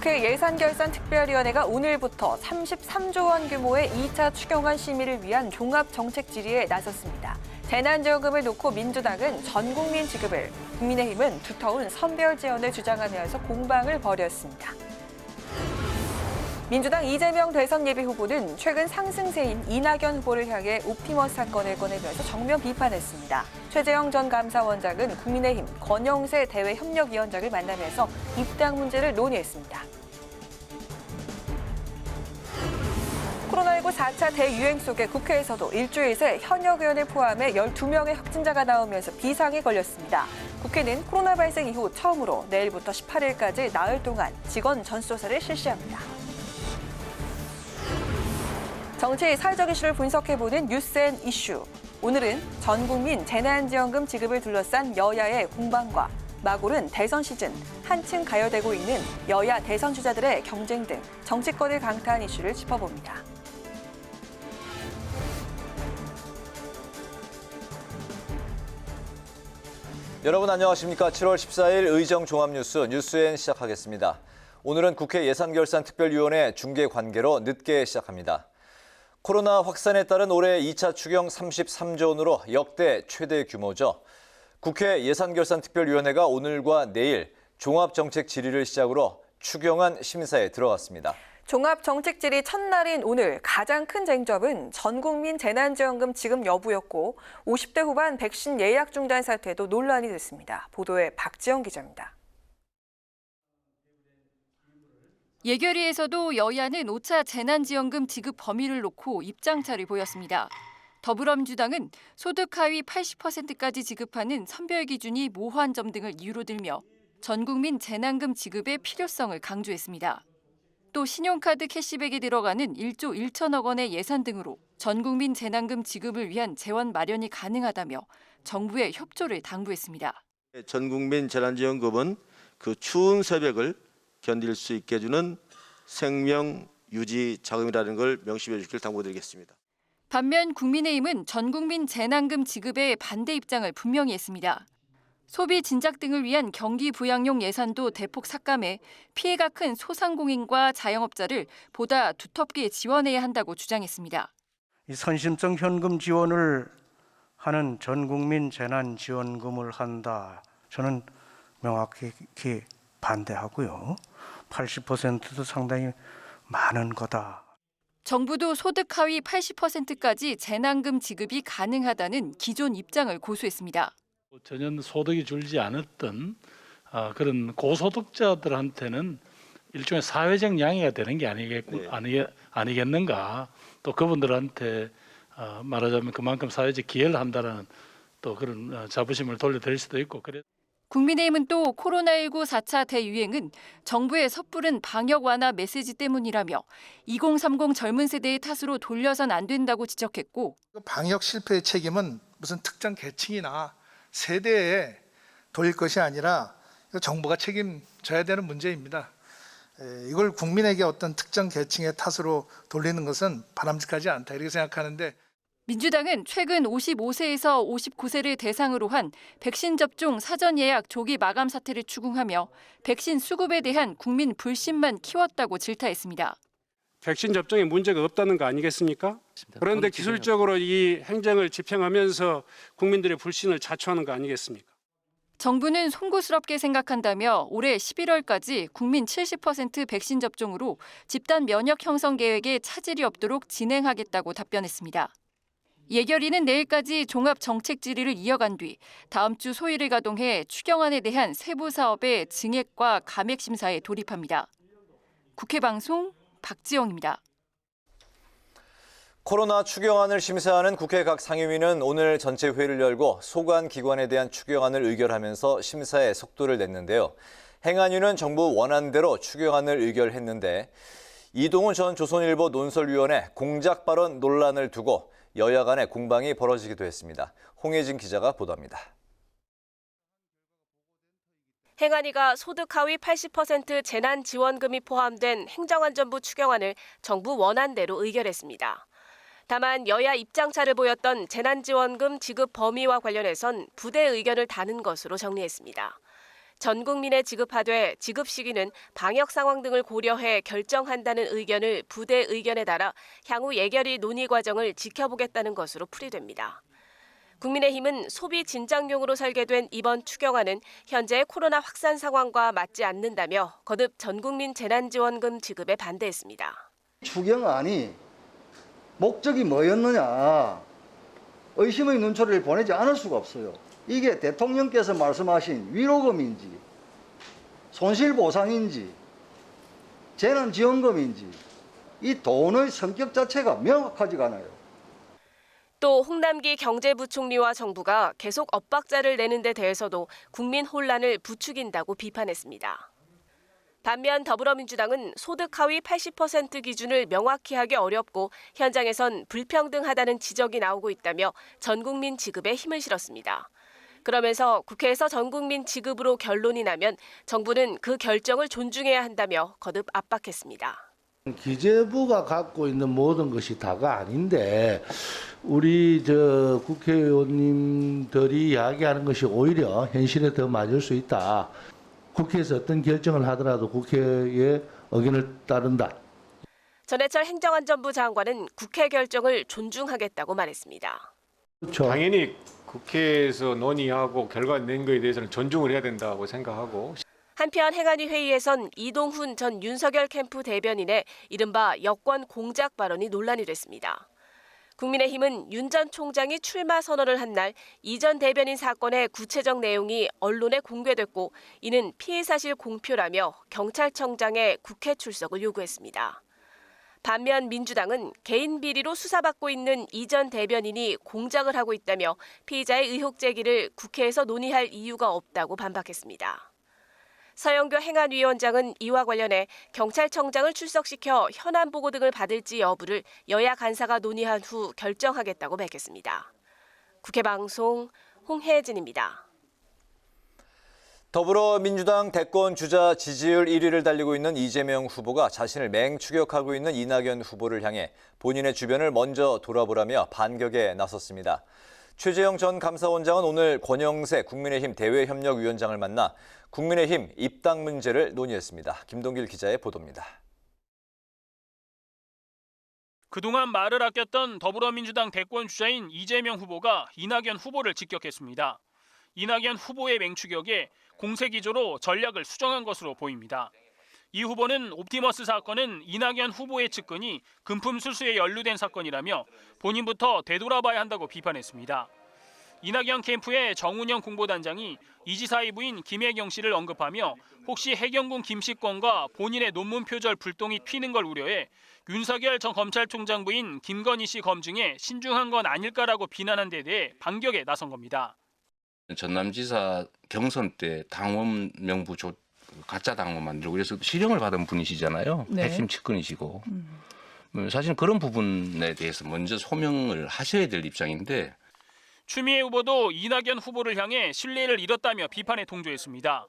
국회 예산결산특별위원회가 오늘부터 33조 원 규모의 2차 추경안 심의를 위한 종합정책 질의에 나섰습니다. 재난지원금을 놓고 민주당은 전 국민 지급을, 국민의힘은 두터운 선별 지원을 주장하면서 공방을 벌였습니다. 민주당 이재명 대선 예비 후보는 최근 상승세인 이낙연 후보를 향해 옵티머스 사건을 꺼내면서 정면 비판했습니다. 최재형 전 감사원장은 국민의힘 권영세 대외협력위원장을 만나면서 입당 문제를 논의했습니다. 코로나19 4차 대유행 속에 국회에서도 일주일 새 현역 의원을 포함해 12명의 확진자가 나오면서 비상이 걸렸습니다. 국회는 코로나 발생 이후 처음으로 내일부터 18일까지 나흘 동안 직원 전수조사를 실시합니다. 정치 사회적 이슈를 분석해보는 뉴스앤 이슈. 오늘은 전 국민 재난지원금 지급을 둘러싼 여야의 공방과 막 오른 대선 시즌, 한층 가열되고 있는 여야 대선 주자들의 경쟁 등 정치권을 강타한 이슈를 짚어봅니다. 여러분 안녕하십니까? 7월 14일 의정 종합뉴스 뉴스엔 시작하겠습니다. 오늘은 국회 예산결산특별위원회 중계관계로 늦게 시작합니다. 코로나 확산에 따른 올해 2차 추경 33조 원으로 역대 최대 규모죠. 국회 예산결산특별위원회가 오늘과 내일 종합정책 질의를 시작으로 추경안 심사에 들어갔습니다. 종합정책 질의 첫날인 오늘 가장 큰 쟁점은 전 국민 재난지원금 지급 여부였고 50대 후반 백신 예약 중단 사태도 논란이 됐습니다. 보도에 박지영 기자입니다. 예결위에서도 여야는 5차 재난지원금 지급 범위를 놓고 입장차를 보였습니다. 더불어민주당은 소득 하위 80%까지 지급하는 선별 기준이 모호한 점 등을 이유로 들며 전 국민 재난금 지급의 필요성을 강조했습니다. 또 신용카드 캐시백에 들어가는 1조 1천억 원의 예산 등으로 전 국민 재난금 지급을 위한 재원 마련이 가능하다며 정부의 협조를 당부했습니다. 전 국민 재난지원금은 그 추운 새벽을 견딜 수 있게 해주는 생명 유지 자금이라는 걸 명심해 주길 당부드리겠습니다. 반면 국민의힘은 전 국민 재난금 지급에 반대 입장을 분명히 했습니다. 소비 진작 등을 위한 경기 부양용 예산도 대폭 삭감해 피해가 큰 소상공인과 자영업자를 보다 두텁게 지원해야 한다고 주장했습니다. 이 선심성 현금 지원을 하는 전 국민 재난지원금을 한다. 저는 명확히 반대하고요. 80%도 상당히 많은 거다. 정부도 소득 하위 80%까지 재난금 지급이 가능하다는 기존 입장을 고수했습니다. 전혀 소득이 줄지 않았던 그런 고소득자들한테는 일종의 사회적 양해가 되는 게 아니겠는가. 또 그분들한테 말하자면 그만큼 사회적 기여를 한다는 또 그런 자부심을 돌려드릴 수도 있고 그래. 국민의힘은 또 코로나19 4차 대유행은 정부의 섣부른 방역 완화 메시지 때문이라며 2030 젊은 세대의 탓으로 돌려선 안 된다고 지적했고 방역 실패의 책임은 무슨 특정 계층이나 세대에 돌릴 것이 아니라 정부가 책임져야 되는 문제입니다. 이걸 국민에게 어떤 특정 계층의 탓으로 돌리는 것은 바람직하지 않다 이렇게 생각하는데 민주당은 최근 55세에서 59세를 대상으로 한 백신 접종 사전 예약 조기 마감 사태를 추궁하며 백신 수급에 대한 국민 불신만 키웠다고 질타했습니다. 백신 접종에 문제가 없다는 거 아니겠습니까? 그런데 기술적으로 이 행정을 집행하면서 국민들의 불신을 자초하는 거 아니겠습니까? 정부는 송구스럽게 생각한다며 올해 11월까지 국민 70% 백신 접종으로 집단 면역 형성 계획에 차질이 없도록 진행하겠다고 답변했습니다. 예결위는 내일까지 종합 정책 질의를 이어간 뒤 다음 주 소일을 가동해 추경안에 대한 세부 사업의 증액과 감액 심사에 돌입합니다. 국회 방송 박지영입니다. 코로나 추경안을 심사하는 국회 각 상임위는 오늘 전체 회의를 열고 소관 기관에 대한 추경안을 의결하면서 심사에 속도를 냈는데요. 행안위는 정부 원안대로 추경안을 의결했는데 이동훈 전 조선일보 논설위원의 공작 발언 논란을 두고 여야 간의 공방이 벌어지기도 했습니다. 홍혜진 기자가 보도합니다. 행안위가 소득 하위 80% 재난지원금이 포함된 행정안전부 추경안을 정부 원안대로 의결했습니다. 다만 여야 입장차를 보였던 재난지원금 지급 범위와 관련해선 부대 의견을 다는 것으로 정리했습니다. 전 국민에 지급하되 지급 시기는 방역 상황 등을 고려해 결정한다는 의견을 부대 의견에 따라 향후 예결위 논의 과정을 지켜보겠다는 것으로 풀이됩니다. 국민의힘은 소비 진작용으로 설계된 이번 추경안은 현재의 코로나 확산 상황과 맞지 않는다며 거듭 전국민 재난지원금 지급에 반대했습니다. 추경안이 목적이 뭐였느냐 의심의 눈초리를 보내지 않을 수가 없어요. 이게 대통령께서 말씀하신 위로금인지 손실보상인지 재난지원금인지 이 돈의 성격 자체가 명확하지가 않아요. 또 홍남기 경제부총리와 정부가 계속 엇박자를 내는 데 대해서도 국민 혼란을 부추긴다고 비판했습니다. 반면 더불어민주당은 소득 하위 80% 기준을 명확히 하기 어렵고 현장에선 불평등하다는 지적이 나오고 있다며 전국민 지급에 힘을 실었습니다. 그러면서 국회에서 전국민 지급으로 결론이 나면 정부는 그 결정을 존중해야 한다며 거듭 압박했습니다. 기재부가 갖고 있는 모든 것이 다가 아닌데 우리 국회의원님들이 이야기하는 것이 오히려 현실에 더 맞을 수 있다. 국회에서 어떤 결정을 하더라도 국회의 의견을 따른다. 전해철 행정안전부 장관은 국회 결정을 존중하겠다고 말했습니다. 그렇죠. 당연히 국회에서 논의하고 결과 낸 것에 대해서는 존중을 해야 된다고 생각하고. 한편 행안위 회의에선 이동훈 전 윤석열 캠프 대변인의 이른바 여권 공작 발언이 논란이 됐습니다. 국민의힘은 윤 전 총장이 출마 선언을 한 날 이 전 대변인 사건의 구체적 내용이 언론에 공개됐고 이는 피해 사실 공표라며 경찰청장의 국회 출석을 요구했습니다. 반면 민주당은 개인 비리로 수사받고 있는 이 전 대변인이 공작을 하고 있다며 피의자의 의혹 제기를 국회에서 논의할 이유가 없다고 반박했습니다. 서영교 행안위원장은 이와 관련해 경찰청장을 출석시켜 현안 보고 등을 받을지 여부를 여야 간사가 논의한 후 결정하겠다고 밝혔습니다. 국회 방송 홍혜진입니다. 더불어민주당 대권 주자 지지율 1위를 달리고 있는 이재명 후보가 자신을 맹추격하고 있는 이낙연 후보를 향해 본인의 주변을 먼저 돌아보라며 반격에 나섰습니다. 최재형 전 감사원장은 오늘 권영세 국민의힘 대외협력위원장을 만나 국민의힘 입당 문제를 논의했습니다. 김동길 기자의 보도입니다. 그동안 말을 아꼈던 더불어민주당 대권 주자인 이재명 후보가 이낙연 후보를 직격했습니다. 이낙연 후보의 맹추격에 공세 기조로 전략을 수정한 것으로 보입니다. 이 후보는 옵티머스 사건은 이낙연 후보의 측근이 금품 수수에 연루된 사건이라며 본인부터 되돌아봐야 한다고 비판했습니다. 이낙연 캠프의 정운영 공보단장이 이 지사의 부인 김혜경 씨를 언급하며 혹시 해경군 김씨권과 본인의 논문 표절 불똥이 튀는 걸 우려해 윤석열 전 검찰총장 부인 김건희 씨 검증에 신중한 건 아닐까라고 비난한 데 대해 반격에 나선 겁니다. 전남지사 경선 때 당원 명부 가짜 당원 만들고 그래서 실형을 받은 분이시잖아요. 네. 핵심 측근이시고. 사실 그런 부분에 대해서 먼저 소명을 하셔야 될 입장인데. 추미애 후보도 이낙연 후보를 향해 신뢰를 잃었다며 비판에 동조했습니다.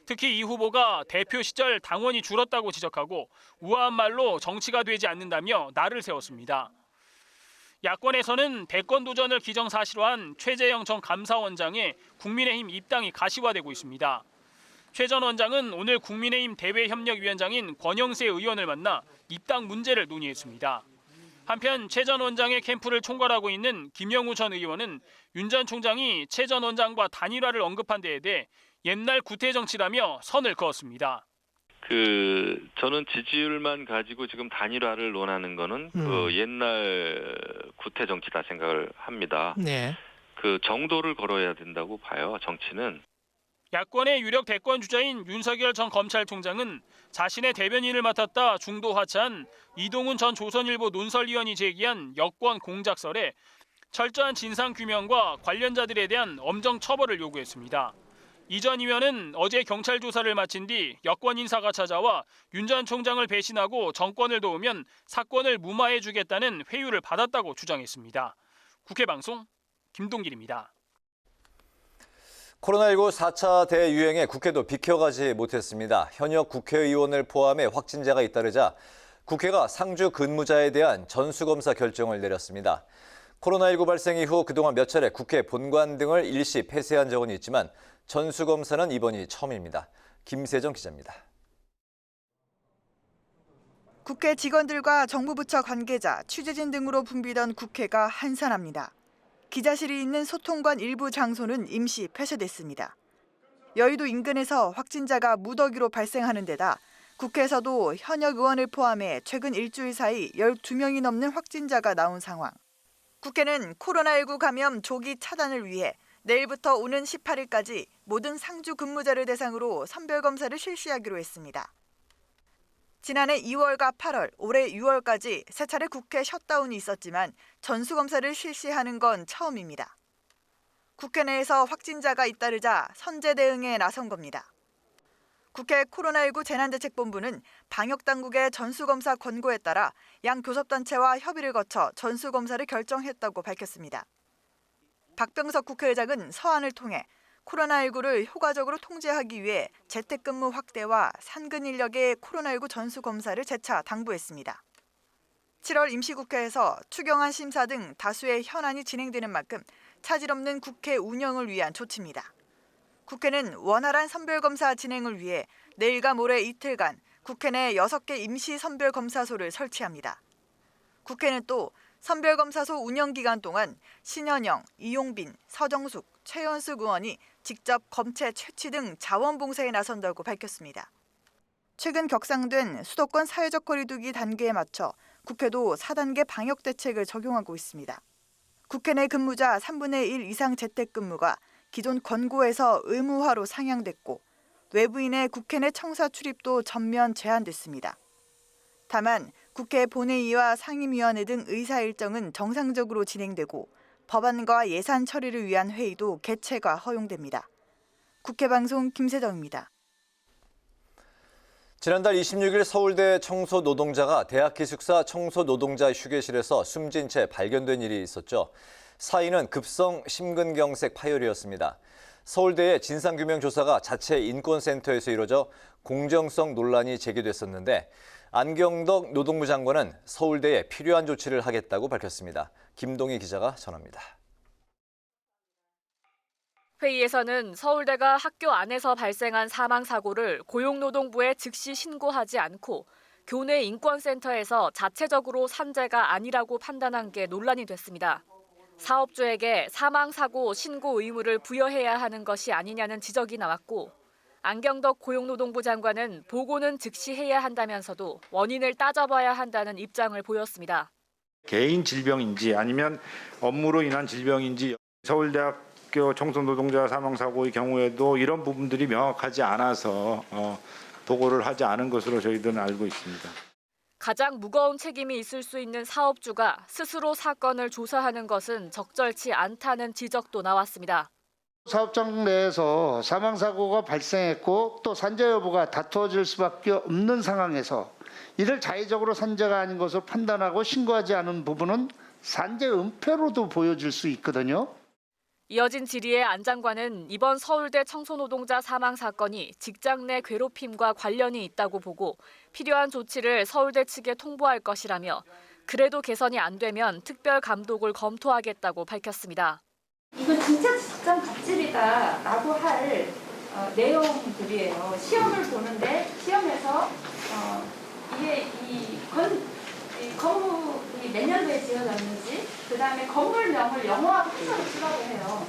특히 이 후보가 대표 시절 당원이 줄었다고 지적하고 우아한 말로 정치가 되지 않는다며 날을 세웠습니다. 야권에서는 대권 도전을 기정사실화한 최재형 전 감사원장의 국민의힘 입당이 가시화되고 있습니다. 최 전 원장은 오늘 국민의힘 대외협력위원장인 권영세 의원을 만나 입당 문제를 논의했습니다. 한편 최 전 원장의 캠프를 총괄하고 있는 김영우 전 의원은 윤 전 총장이 최 전 원장과 단일화를 언급한 데에 대해 옛날 구태 정치라며 선을 그었습니다. 저는 지지율만 가지고 지금 단일화를 논하는 거는 옛날 구태 정치다 생각을 합니다. 네. 정도를 걸어야 된다고 봐요, 정치는. 야권의 유력 대권 주자인 윤석열 전 검찰총장은 자신의 대변인을 맡았다 중도 하차한 이동훈 전 조선일보 논설위원이 제기한 여권 공작설에 철저한 진상규명과 관련자들에 대한 엄정 처벌을 요구했습니다. 이 전 의원은 어제 경찰 조사를 마친 뒤 여권 인사가 찾아와 윤 전 총장을 배신하고 정권을 도우면 사건을 무마해주겠다는 회유를 받았다고 주장했습니다. 국회 방송 김동길입니다. 코로나19 4차 대유행에 국회도 비켜가지 못했습니다. 현역 국회의원을 포함해 확진자가 잇따르자 국회가 상주 근무자에 대한 전수검사 결정을 내렸습니다. 코로나19 발생 이후 그동안 몇 차례 국회 본관 등을 일시 폐쇄한 적은 있지만 전수검사는 이번이 처음입니다. 김세정 기자입니다. 국회 직원들과 정부 부처 관계자, 취재진 등으로 붐비던 국회가 한산합니다. 기자실이 있는 소통관 일부 장소는 임시 폐쇄됐습니다. 여의도 인근에서 확진자가 무더기로 발생하는 데다 국회에서도 현역 의원을 포함해 최근 일주일 사이 12명이 넘는 확진자가 나온 상황. 국회는 코로나19 감염 조기 차단을 위해 내일부터 오는 18일까지 모든 상주 근무자를 대상으로 선별검사를 실시하기로 했습니다. 지난해 2월과 8월, 올해 6월까지 세 차례 국회 셧다운이 있었지만 전수검사를 실시하는 건 처음입니다. 국회 내에서 확진자가 잇따르자 선제 대응에 나선 겁니다. 국회 코로나19 재난대책본부는 방역당국의 전수검사 권고에 따라 양 교섭단체와 협의를 거쳐 전수검사를 결정했다고 밝혔습니다. 박병석 국회의장은 서한을 통해 코로나19를 효과적으로 통제하기 위해 재택근무 확대와 산근 인력의 코로나19 전수검사를 재차 당부했습니다. 7월 임시국회에서 추경안 심사 등 다수의 현안이 진행되는 만큼 차질 없는 국회 운영을 위한 조치입니다. 국회는 원활한 선별검사 진행을 위해 내일과 모레 이틀간 국회 내 6개 임시 선별검사소를 설치합니다. 국회는 또 선별검사소 운영 기간 동안 신현영, 이용빈, 서정숙, 최연숙 의원이 직접 검체 채취 등 자원봉사에 나선다고 밝혔습니다. 최근 격상된 수도권 사회적 거리두기 단계에 맞춰 국회도 4단계 방역 대책을 적용하고 있습니다. 국회 내 근무자 3분의 1 이상 재택근무가 기존 권고에서 의무화로 상향됐고 외부인의 국회 내 청사 출입도 전면 제한됐습니다. 다만 국회 본회의와 상임위원회 등 의사 일정은 정상적으로 진행되고 법안과 예산 처리를 위한 회의도 개최가 허용됩니다. 국회 방송 김세정입니다. 지난달 26일 서울대 청소 노동자가 대학 기숙사 청소 노동자 휴게실에서 숨진 채 발견된 일이 있었죠. 사인은 급성 심근경색 파열이었습니다. 서울대의 진상규명조사가 자체 인권센터에서 이뤄져 공정성 논란이 제기됐었는데 안경덕 노동부 장관은 서울대에 필요한 조치를 하겠다고 밝혔습니다. 김동희 기자가 전합니다. 회의에서는 서울대가 학교 안에서 발생한 사망 사고를 고용노동부에 즉시 신고하지 않고 교내 인권센터에서 자체적으로 산재가 아니라고 판단한 게 논란이 됐습니다. 사업주에게 사망 사고 신고 의무를 부여해야 하는 것이 아니냐는 지적이 나왔고 안경덕 고용노동부 장관은 보고는 즉시 해야 한다면서도 원인을 따져봐야 한다는 입장을 보였습니다. 개인 질병인지 아니면 업무로 인한 질병인지 서울대학교 청소노동자 사망사고의 경우에도 이런 부분들이 명확하지 않아서 보고를 하지 않은 것으로 저희들은 알고 있습니다. 가장 무거운 책임이 있을 수 있는 사업주가 스스로 사건을 조사하는 것은 적절치 않다는 지적도 나왔습니다. 사업장 내에서 사망사고가 발생했고 또 산재 여부가 다투어질 수밖에 없는 상황에서 이를 자의적으로 산재가 아닌 것으로 판단하고 신고하지 않은 부분은 산재 은폐로도 보여질 수 있거든요. 이어진 질의에 안 장관은 이번 서울대 청소노동자 사망 사건이 직장 내 괴롭힘과 관련이 있다고 보고 필요한 조치를 서울대 측에 통보할 것이라며 그래도 개선이 안 되면 특별 감독을 검토하겠다고 밝혔습니다. 이건 진짜 직장 갑질이다라고 할 내용들이에요. 시험을 보는데 시험에서 이게 이 건물이 몇 년도에 지어졌는지 그다음에 건물명을 영어하고 한자로 쓰라고 해요.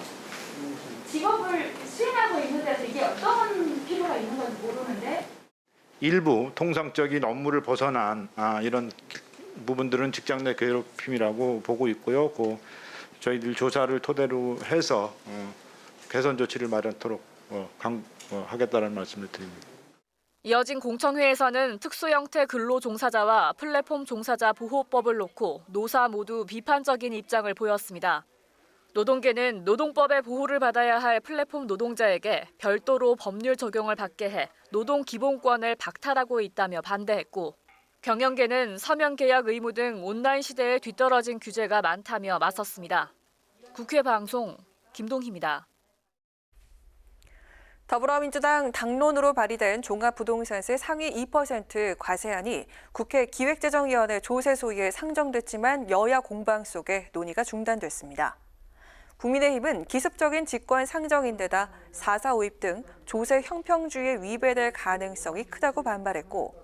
직업을 수행하고 있는 데서 이게 어떤 필요가 있는 건지 모르는데 일부 통상적인 업무를 벗어난 이런 부분들은 직장 내 괴롭힘이라고 보고 있고요. 저희들 조사를 토대로 해서 개선 조치를 마련토록 하겠다는 말씀을 드립니다. 이어진 공청회에서는 특수형태 근로종사자와 플랫폼 종사자 보호법을 놓고 노사 모두 비판적인 입장을 보였습니다. 노동계는 노동법의 보호를 받아야 할 플랫폼 노동자에게 별도로 법률 적용을 받게 해 노동 기본권을 박탈하고 있다며 반대했고 경영계는 서면 계약 의무 등 온라인 시대에 뒤떨어진 규제가 많다며 맞섰습니다. 국회 방송 김동희입니다. 더불어민주당 당론으로 발의된 종합부동산세 상위 2% 과세안이 국회 기획재정위원회 조세 소위에 상정됐지만 여야 공방 속에 논의가 중단됐습니다. 국민의힘은 기습적인 직권 상정인데다 4사 오입 등 조세 형평주의에 위배될 가능성이 크다고 반발했고,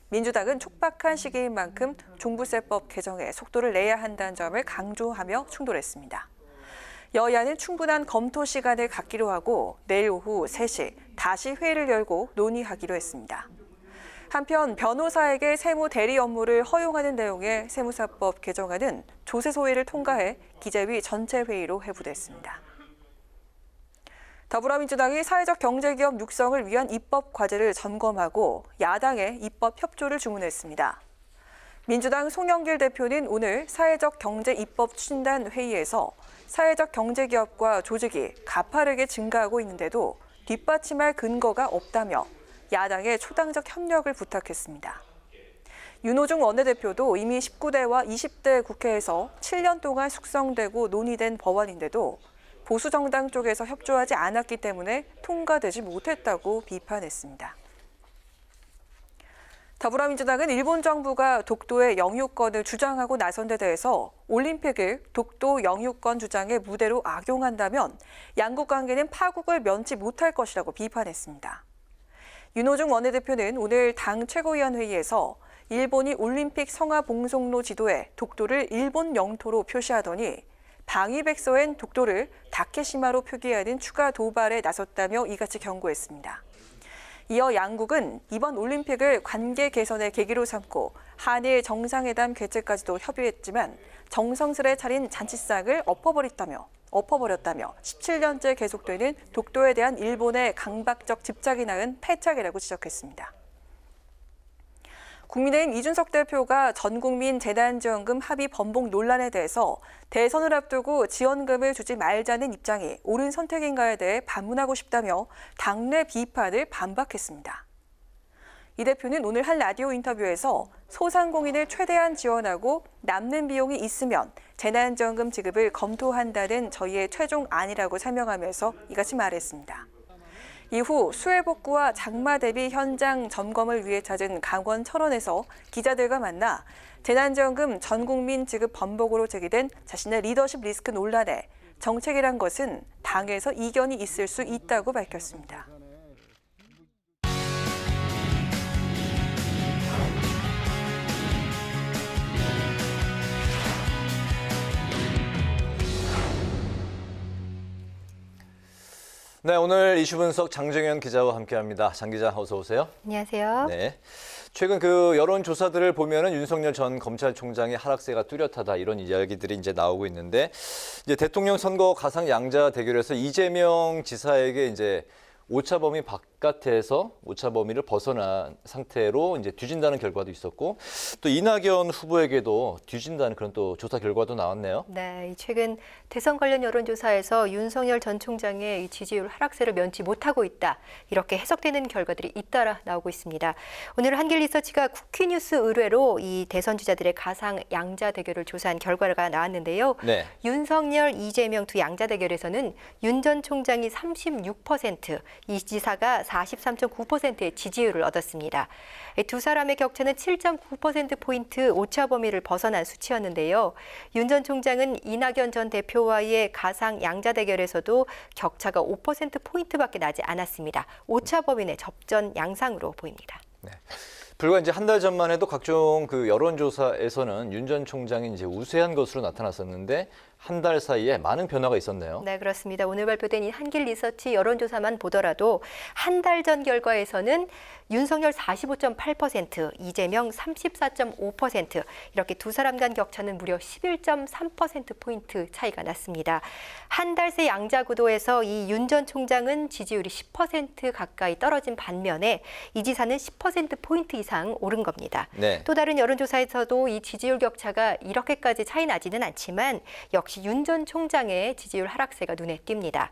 민주당은 촉박한 시기인 만큼 종부세법 개정에 속도를 내야 한다는 점을 강조하며 충돌했습니다. 여야는 충분한 검토 시간을 갖기로 하고 내일 오후 3시 다시 회의를 열고 논의하기로 했습니다. 한편 변호사에게 세무 대리 업무를 허용하는 내용의 세무사법 개정안은 조세 소위를 통과해 기재위 전체 회의로 회부됐습니다. 더불어민주당이 사회적 경제기업 육성을 위한 입법 과제를 점검하고 야당에 입법 협조를 주문했습니다. 민주당 송영길 대표는 오늘 사회적 경제 입법 추진단 회의에서 사회적 경제기업과 조직이 가파르게 증가하고 있는데도 뒷받침할 근거가 없다며 야당의 초당적 협력을 부탁했습니다. 윤호중 원내대표도 이미 19대와 20대 국회에서 7년 동안 숙성되고 논의된 법안인데도 보수정당 쪽에서 협조하지 않았기 때문에 통과되지 못했다고 비판했습니다. 더불어민주당은 일본 정부가 독도의 영유권을 주장하고 나선 데 대해서 올림픽을 독도 영유권 주장의 무대로 악용한다면 양국 관계는 파국을 면치 못할 것이라고 비판했습니다. 윤호중 원내대표는 오늘 당 최고위원회의에서 일본이 올림픽 성화 봉송로 지도에 독도를 일본 영토로 표시하더니 방위백서엔 독도를 다케시마로 표기하는 추가 도발에 나섰다며 이같이 경고했습니다. 이어 양국은 이번 올림픽을 관계 개선의 계기로 삼고 한일 정상회담 개최까지도 협의했지만 정성스레 차린 잔치상을 엎어버렸다며 17년째 계속되는 독도에 대한 일본의 강박적 집착이 낳은 패착이라고 지적했습니다. 국민의힘 이준석 대표가 전국민 재난지원금 합의 번복 논란에 대해서 대선을 앞두고 지원금을 주지 말자는 입장이 옳은 선택인가에 대해 반문하고 싶다며 당내 비판을 반박했습니다. 이 대표는 오늘 한 라디오 인터뷰에서 소상공인을 최대한 지원하고 남는 비용이 있으면 재난지원금 지급을 검토한다는 저희의 최종 안이라고 설명하면서 이같이 말했습니다. 이후 수해복구와 장마 대비 현장 점검을 위해 찾은 강원 철원에서 기자들과 만나 재난지원금 전 국민 지급 번복으로 제기된 자신의 리더십 리스크 논란에 정책이란 것은 당에서 이견이 있을 수 있다고 밝혔습니다. 네, 오늘 이슈 분석 장정현 기자와 함께합니다. 장 기자, 어서 오세요. 안녕하세요. 네, 최근 그 여론조사들을 보면은 윤석열 전 검찰총장의 하락세가 뚜렷하다 이런 이야기들이 이제 나오고 있는데, 이제 대통령 선거 가상 양자 대결에서 이재명 지사에게 이제 오차 범위 바깥에서 오차 범위를 벗어난 상태로 이제 뒤진다는 결과도 있었고, 또 이낙연 후보에게도 뒤진다는 그런 또 조사 결과도 나왔네요. 네, 최근 대선 관련 여론조사에서 윤석열 전 총장의 지지율 하락세를 면치 못하고 있다, 이렇게 해석되는 결과들이 잇따라 나오고 있습니다. 오늘 한길리서치가 쿠키뉴스 의뢰로 이 대선 주자들의 가상 양자 대결을 조사한 결과가 나왔는데요. 네. 윤석열, 이재명 두 양자 대결에서는 윤 전 총장이 36%, 이 지사가 43.9%의 지지율을 얻었습니다. 두 사람의 격차는 7.9%포인트 오차 범위를 벗어난 수치였는데요. 윤 전 총장은 이낙연 전 대표와의 가상 양자 대결에서도 격차가 5%포인트밖에 나지 않았습니다. 오차 범위 내 접전 양상으로 보입니다. 네. 불과 이제 한 달 전만 해도 각종 그 여론조사에서는 윤 전 총장이 이제 우세한 것으로 나타났었는데 한 달 사이에 많은 변화가 있었네요. 네, 그렇습니다. 오늘 발표된 이 한길리서치 여론조사만 보더라도 한 달 전 결과에서는 윤석열 45.8%, 이재명 34.5%, 이렇게 두 사람 간 격차는 무려 11.3%포인트 차이가 났습니다. 한 달 새 양자 구도에서 이 윤 전 총장은 지지율이 10% 가까이 떨어진 반면에 이 지사는 10%포인트 이상 오른 겁니다. 네. 또 다른 여론조사에서도 이 지지율 격차가 이렇게까지 차이 나지는 않지만 역시 역시 윤 전 총장의 지지율 하락세가 눈에 띕니다.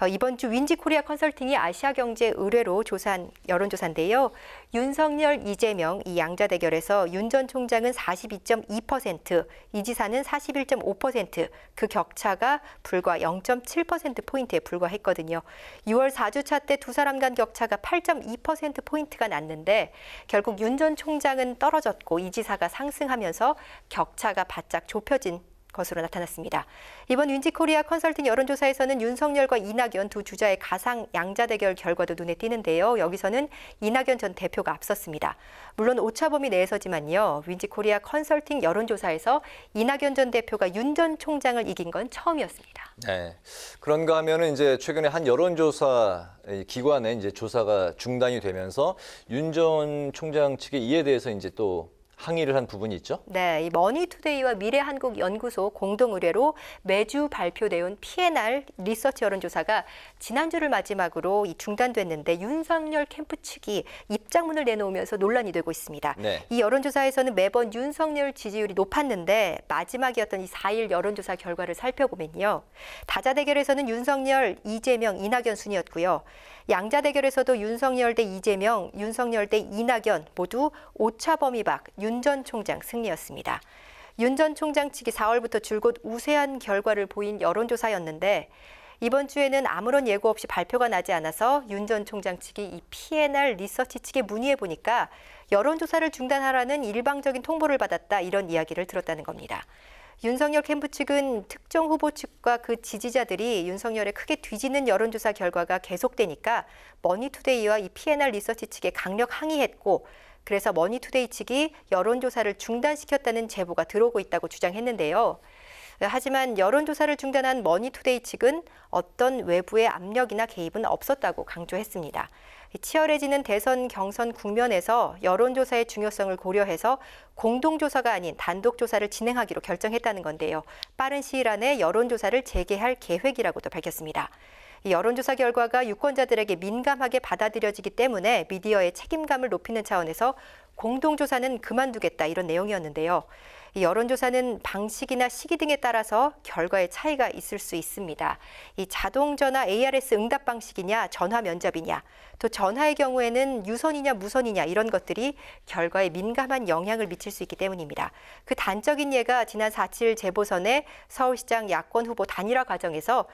이번 주 윈지코리아 컨설팅이 아시아경제 의뢰로 조사한 여론조사인데요. 윤석열, 이재명 이 양자 대결에서 윤 전 총장은 42.2%, 이 지사는 41.5%, 그 격차가 불과 0.7%포인트에 불과했거든요. 6월 4주차 때 두 사람 간 격차가 8.2%포인트가 났는데 결국 윤 전 총장은 떨어졌고 이 지사가 상승하면서 격차가 바짝 좁혀진 것으로 나타났습니다. 이번 윈지코리아 컨설팅 여론조사에서는 윤석열과 이낙연 두 주자의 가상 양자 대결 결과도 눈에 띄는데요. 여기서는 이낙연 전 대표가 앞섰습니다. 물론 오차범위 내에서지만요. 윈지코리아 컨설팅 여론조사에서 이낙연 전 대표가 윤 전 총장을 이긴 건 처음이었습니다. 네. 그런가 하면은 이제 최근에 한 여론조사 기관의 이제 조사가 중단이 되면서 윤 전 총장 측의 이에 대해서 이제 또 항의를 한 부분이 있죠? 네, 이 머니투데이와 미래한국연구소 공동 의뢰로 매주 발표되온 P&R 리서치 여론조사가 지난주를 마지막으로 중단됐는데 윤석열 캠프 측이 입장문을 내놓으면서 논란이 되고 있습니다. 네. 이 여론조사에서는 매번 윤석열 지지율이 높았는데 마지막이었던 이 4일 여론조사 결과를 살펴보면요. 다자 대결에서는 윤석열, 이재명, 이낙연 순이었고요. 양자 대결에서도 윤석열 대 이재명, 윤석열 대 이낙연 모두 오차 범위 밖 윤 전 총장 승리였습니다. 윤 전 총장 측이 4월부터 줄곧 우세한 결과를 보인 여론조사였는데 이번 주에는 아무런 예고 없이 발표가 나지 않아서 윤 전 총장 측이 이 P&R 리서치 측에 문의해 보니까 여론조사를 중단하라는 일방적인 통보를 받았다 이런 이야기를 들었다는 겁니다. 윤석열 캠프 측은 특정 후보 측과 그 지지자들이 윤석열에 크게 뒤지는 여론조사 결과가 계속되니까 머니투데이와 이 P&R 리서치 측에 강력 항의했고 그래서 머니투데이 측이 여론조사를 중단시켰다는 제보가 들어오고 있다고 주장했는데요. 하지만 여론조사를 중단한 머니투데이 측은 어떤 외부의 압력이나 개입은 없었다고 강조했습니다. 치열해지는 대선 경선 국면에서 여론조사의 중요성을 고려해서 공동조사가 아닌 단독조사를 진행하기로 결정했다는 건데요. 빠른 시일 안에 여론조사를 재개할 계획이라고도 밝혔습니다. 이 여론조사 결과가 유권자들에게 민감하게 받아들여지기 때문에 미디어의 책임감을 높이는 차원에서 공동조사는 그만두겠다 이런 내용이었는데요. 이 여론조사는 방식이나 시기 등에 따라서 결과에 차이가 있을 수 있습니다. 이 자동전화 ARS 응답 방식이냐 전화 면접이냐 또 전화의 경우에는 유선이냐 무선이냐 이런 것들이 결과에 민감한 영향을 미칠 수 있기 때문입니다. 그 단적인 예가 지난 4.7 재보선의 서울시장 야권 후보 단일화 과정에서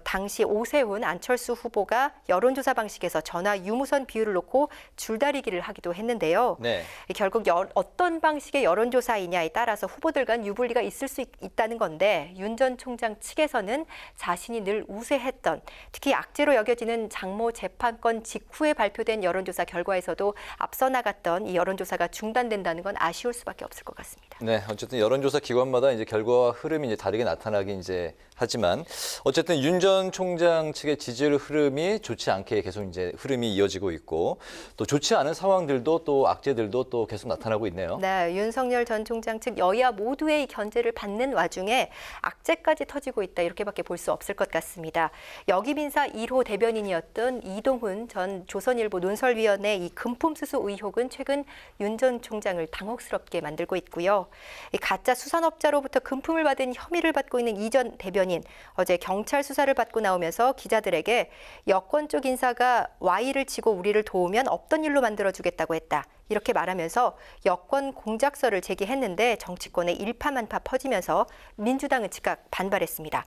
당시 오세훈, 안철수 후보가 여론조사 방식에서 전화 유무선 비율을 놓고 줄다리기를 하기도 했는데요. 네. 결국 어떤 방식의 여론조사이냐에 따라서 후보들 간 유불리가 있을 수 있다는 건데 윤 전 총장 측에서는 자신이 늘 우세했던 특히 악재로 여겨지는 장모 재판권 직후에 발표된 여론조사 결과에서도 앞서 나갔던 이 여론조사가 중단된다는 건 아쉬울 수밖에 없을 것 같습니다. 네, 어쨌든 여론조사 기관마다 이제 결과와 흐름이 이제 다르게 나타나긴 이제 하지만 어쨌든 윤 전 총장 측의 지지율 흐름이 좋지 않게 계속 이제 흐름이 이어지고 있고 또 좋지 않은 상황들도 또 악재들도 또 계속 나타나고 있네요. 네, 윤석열 전 총장 측 여야 모두의 견제를 받는 와중에 악재까지 터지고 있다 이렇게밖에 볼 수 없을 것 같습니다. 역임인사 1호 대변인이었던 이동훈 전 조선일보 논설위원회 이 금품수수 의혹은 최근 윤 전 총장을 당혹스럽게 만들고 있고요. 이 가짜 수산업자로부터 금품을 받은 혐의를 받고 있는 이 전 대변인 어제 경찰 수사를 받고 나오면서 기자들에게 여권 쪽 인사가 Y를 치고 우리를 도우면 없던 일로 만들어주겠다고 했다. 이렇게 말하면서 여권 공작서를 제기했는데 정치권의 일파만파 퍼지면서 민주당은 즉각 반발했습니다.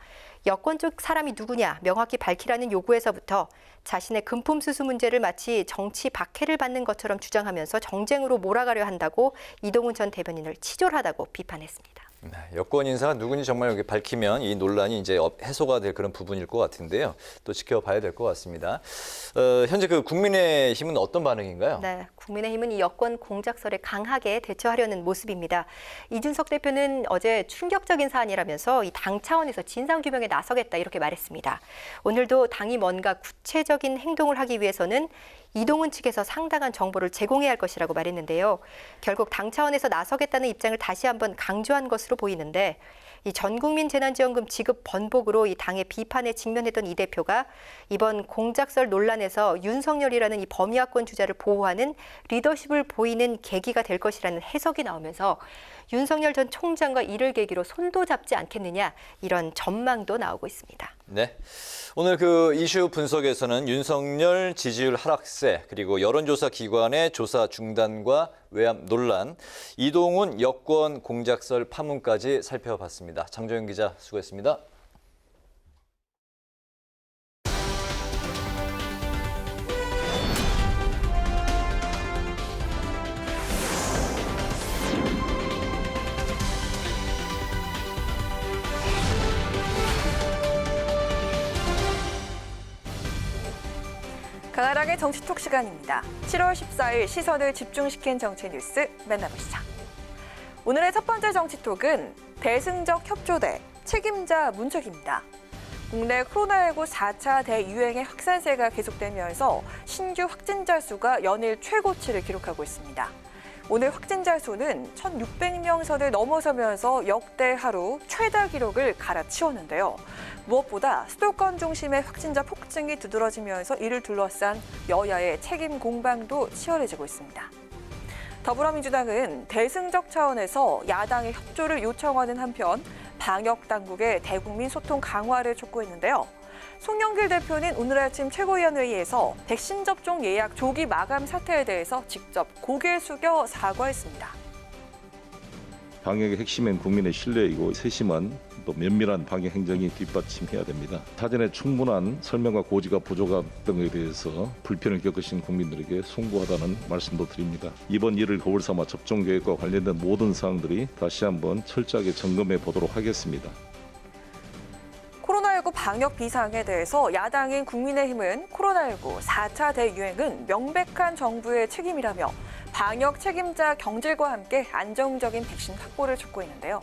여권 쪽 사람이 누구냐 명확히 밝히라는 요구에서부터 자신의 금품 수수 문제를 마치 정치 박해를 받는 것처럼 주장하면서 정쟁으로 몰아가려 한다고 이동훈 전 대변인을 치졸하다고 비판했습니다. 네, 여권 인사가 누군지 정말 여기 밝히면 이 논란이 이제 해소가 될 그런 부분일 것 같은데요. 또 지켜봐야 될 것 같습니다. 현재 그 국민의힘은 어떤 반응인가요? 네, 국민의힘은 이 여권 공작설에 강하게 대처하려는 모습입니다. 이준석 대표는 어제 충격적인 사안이라면서 이 당 차원에서 진상규명에 나서겠다 이렇게 말했습니다. 오늘도 당이 뭔가 구체적인 행동을 하기 위해서는 이동훈 측에서 상당한 정보를 제공해야 할 것이라고 말했는데요. 결국 당 차원에서 나서겠다는 입장을 다시 한번 강조한 것으로 보이는데 이 전국민 재난지원금 지급 번복으로 이 당의 비판에 직면했던 이 대표가 이번 공작설 논란에서 윤석열이라는 이 범야권 주자를 보호하는 리더십을 보이는 계기가 될 것이라는 해석이 나오면서 윤석열 전 총장과 이를 계기로 손도 잡지 않겠느냐 이런 전망도 나오고 있습니다. 네. 오늘 그 이슈 분석에서는 윤석열 지지율 하락세, 그리고 여론조사 기관의 조사 중단과 외압 논란, 이동훈 여권 공작설 파문까지 살펴봤습니다. 장조영 기자 수고했습니다. 강하랑의 정치톡 시간입니다. 7월 14일 시선을 집중시킨 정치 뉴스 만나보시죠. 오늘의 첫 번째 정치톡은 대승적 협조대 책임자 문책입니다. 국내 코로나19 4차 대유행의 확산세가 계속되면서 신규 확진자 수가 연일 최고치를 기록하고 있습니다. 오늘 확진자 수는 1,600명 선을 넘어서면서 역대 하루 최다 기록을 갈아치웠는데요. 무엇보다 수도권 중심의 확진자 폭증이 두드러지면서 이를 둘러싼 여야의 책임 공방도 치열해지고 있습니다. 더불어민주당은 대승적 차원에서 야당의 협조를 요청하는 한편 방역 당국의 대국민 소통 강화를 촉구했는데요. 송영길 대표는 오늘 아침 최고위원회의에서 백신 접종 예약 조기 마감 사태에 대해서 직접 고개 숙여 사과했습니다. 방역의 핵심은 국민의 신뢰이고 세심한 또 면밀한 방역 행정이 뒷받침해야 됩니다. 사전에 충분한 설명과 고지가 부족했던 것에 대해서 불편을 겪으신 국민들에게 송구하다는 말씀도 드립니다. 이번 일을 거울 삼아 접종 계획과 관련된 모든 사항들이 다시 한번 철저하게 점검해 보도록 하겠습니다. 코로나19 방역 비상에 대해서 야당인 국민의힘은 코로나19 4차 대유행은 명백한 정부의 책임이라며 방역 책임자 경질과 함께 안정적인 백신 확보를 촉구했는데요.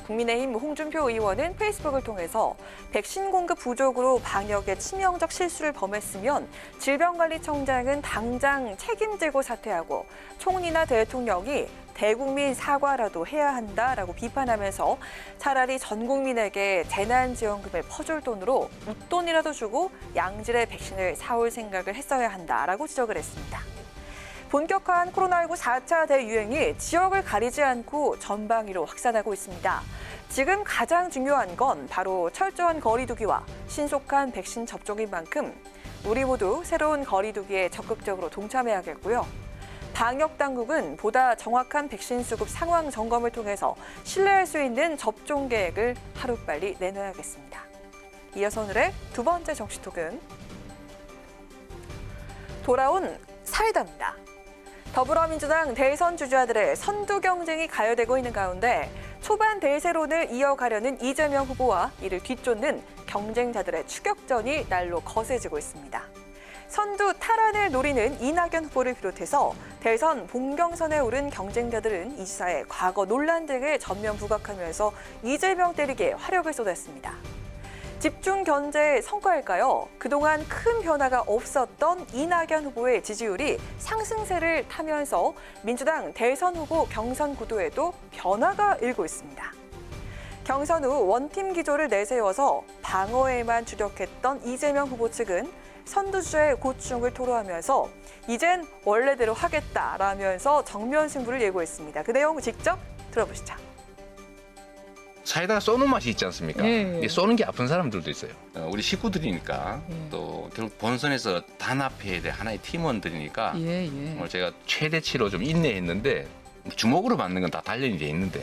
국민의힘 홍준표 의원은 페이스북을 통해서 백신 공급 부족으로 방역에 치명적 실수를 범했으면 질병관리청장은 당장 책임지고 사퇴하고 총리나 대통령이 대국민 사과라도 해야 한다라고 비판하면서 차라리 전 국민에게 재난지원금을 퍼줄 돈으로 웃돈이라도 주고 양질의 백신을 사올 생각을 했어야 한다라고 지적을 했습니다. 본격화한 코로나19 4차 대유행이 지역을 가리지 않고 전방위로 확산하고 있습니다. 지금 가장 중요한 건 바로 철저한 거리두기와 신속한 백신 접종인 만큼 우리 모두 새로운 거리두기에 적극적으로 동참해야겠고요. 방역당국은 보다 정확한 백신 수급 상황 점검을 통해서 신뢰할 수 있는 접종 계획을 하루빨리 내놔야겠습니다. 이어서 오늘의 두 번째 정치톡은 돌아온 사이다입니다. 더불어민주당 대선 주자들의 선두 경쟁이 가열되고 있는 가운데 초반 대세론을 이어가려는 이재명 후보와 이를 뒤쫓는 경쟁자들의 추격전이 날로 거세지고 있습니다. 선두 탈환을 노리는 이낙연 후보를 비롯해서 대선 본경선에 오른 경쟁자들은 이 지사의 과거 논란 등을 전면 부각하면서 이재명 때리기에 화력을 쏟았습니다. 집중 견제의 성과일까요? 그동안 큰 변화가 없었던 이낙연 후보의 지지율이 상승세를 타면서 민주당 대선 후보 경선 구도에도 변화가 일고 있습니다. 경선 후 원팀 기조를 내세워서 방어에만 주력했던 이재명 후보 측은 선두주자의 고충을 토로하면서 이젠 원래대로 하겠다라면서 정면 승부를 예고했습니다. 그 내용 직접 들어보시죠. 사이다가 쏘는 맛이 있지 않습니까? 예. 쏘는 게 아픈 사람들도 있어요. 우리 식구들이니까 또 결국 본선에서 단합해야 될 하나의 팀원들이니까 오늘 제가 최대치로 좀 인내했는데 주먹으로 맞는 건 다 단련이 돼 있는데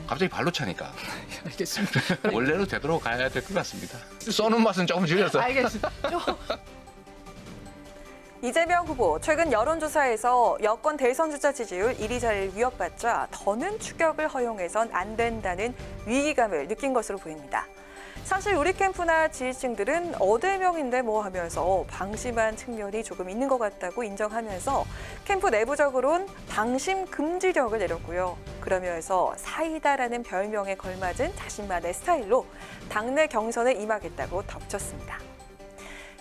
갑자기 발로 차니까 알겠습니다. 원래로 되도록 가야 될 것 같습니다. 쏘는 맛은 조금 줄여서. 알겠습니다. 이재명 후보, 최근 여론조사에서 여권 대선 주자 지지율 1위 자리를 위협받자 더는 추격을 허용해선 안 된다는 위기감을 느낀 것으로 보입니다. 사실 우리 캠프나 지지층들은 어대명인데 뭐 하면서 방심한 측면이 조금 있는 것 같다고 인정하면서 캠프 내부적으로는 방심 금지령을 내렸고요. 그러면서 사이다라는 별명에 걸맞은 자신만의 스타일로 당내 경선에 임하겠다고 덧붙였습니다.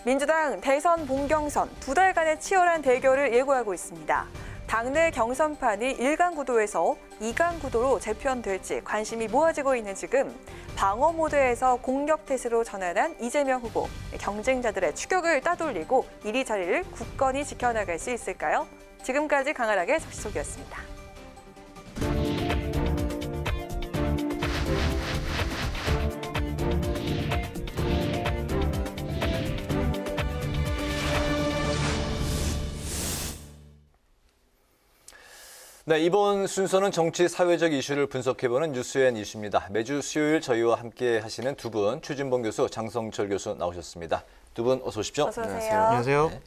민주당 대선 본경선 2달간의 치열한 대결을 예고하고 있습니다. 당내 경선판이 1강 구도에서 2강 구도로 재편될지 관심이 모아지고 있는 지금 방어 모드에서 공격 태세로 전환한 이재명 후보. 경쟁자들의 추격을 따돌리고 1위 자리를 굳건히 지켜나갈 수 있을까요? 지금까지 강하락의 적시속이었습니다. 네, 이번 순서는 정치 사회적 이슈를 분석해보는 뉴스앤 이슈입니다. 매주 수요일 저희와 함께 하시는 두 분, 추진봉 교수, 장성철 교수 나오셨습니다. 두 분 어서 오십시오. 어서 오세요. 안녕하세요. 네.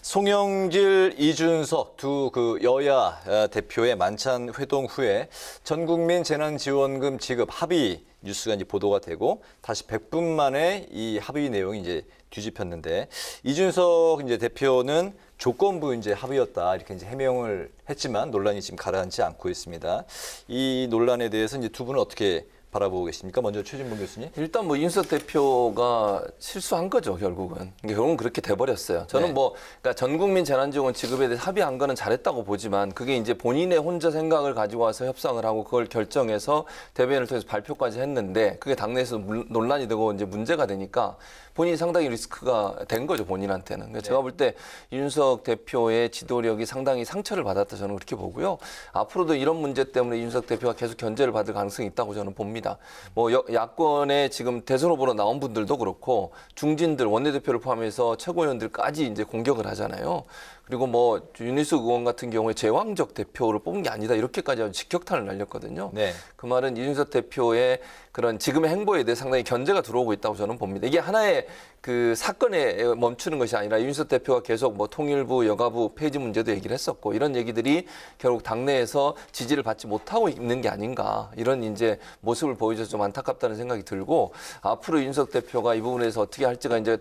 송영길, 이준석 두 여야 대표의 만찬 회동 후에 전국민 재난지원금 지급 합의 뉴스가 이제 보도가 되고 다시 100분 만에 이 합의 내용이 이제 뒤집혔는데 이준석 이제 대표는 조건부 이제 합의였다 이렇게 이제 해명을 했지만 논란이 지금 가라앉지 않고 있습니다. 이 논란에 대해서 이제 두 분은 어떻게 바라보고 계십니까? 먼저 최진봉 교수님. 일단 뭐 이준석 대표가 실수한 거죠, 결국은. 결국은 그렇게 돼버렸어요. 저는 그러니까 전 국민 재난지원금 지급에 대해 합의한 거는 잘했다고 보지만 그게 이제 본인의 혼자 생각을 가지고 와서 협상을 하고 그걸 결정해서 대변을 통해서 발표까지 했는데 그게 당내에서 논란이 되고 이제 문제가 되니까 본인이 상당히 리스크가 된 거죠, 본인한테는. 그래서 제가 볼 때 이준석 대표의 지도력이 상당히 상처를 받았다 저는 그렇게 보고요. 앞으로도 이런 문제 때문에 이준석 대표가 계속 견제를 받을 가능성이 있다고 저는 봅니다. 뭐 야권에 지금 대선 후보로 나온 분들도 그렇고 중진들 원내대표를 포함해서 최고위원들까지 이제 공격을 하잖아요. 그리고 뭐 윤희숙 의원 같은 경우에 제왕적 대표를 뽑은 게 아니다 이렇게까지 아주 직격탄을 날렸거든요. 네. 그 말은 이준석 대표의 그런 지금의 행보에 대해 상당히 견제가 들어오고 있다고 저는 봅니다. 이게 하나의 그 사건에 멈추는 것이 아니라 이준석 대표가 계속 뭐 통일부, 여가부 폐지 문제도 얘기를 했었고 이런 얘기들이 결국 당내에서 지지를 받지 못하고 있는 게 아닌가 이런 이제 모습을 보여줘서 좀 안타깝다는 생각이 들고 앞으로 이준석 대표가 이 부분에서 어떻게 할지가 이제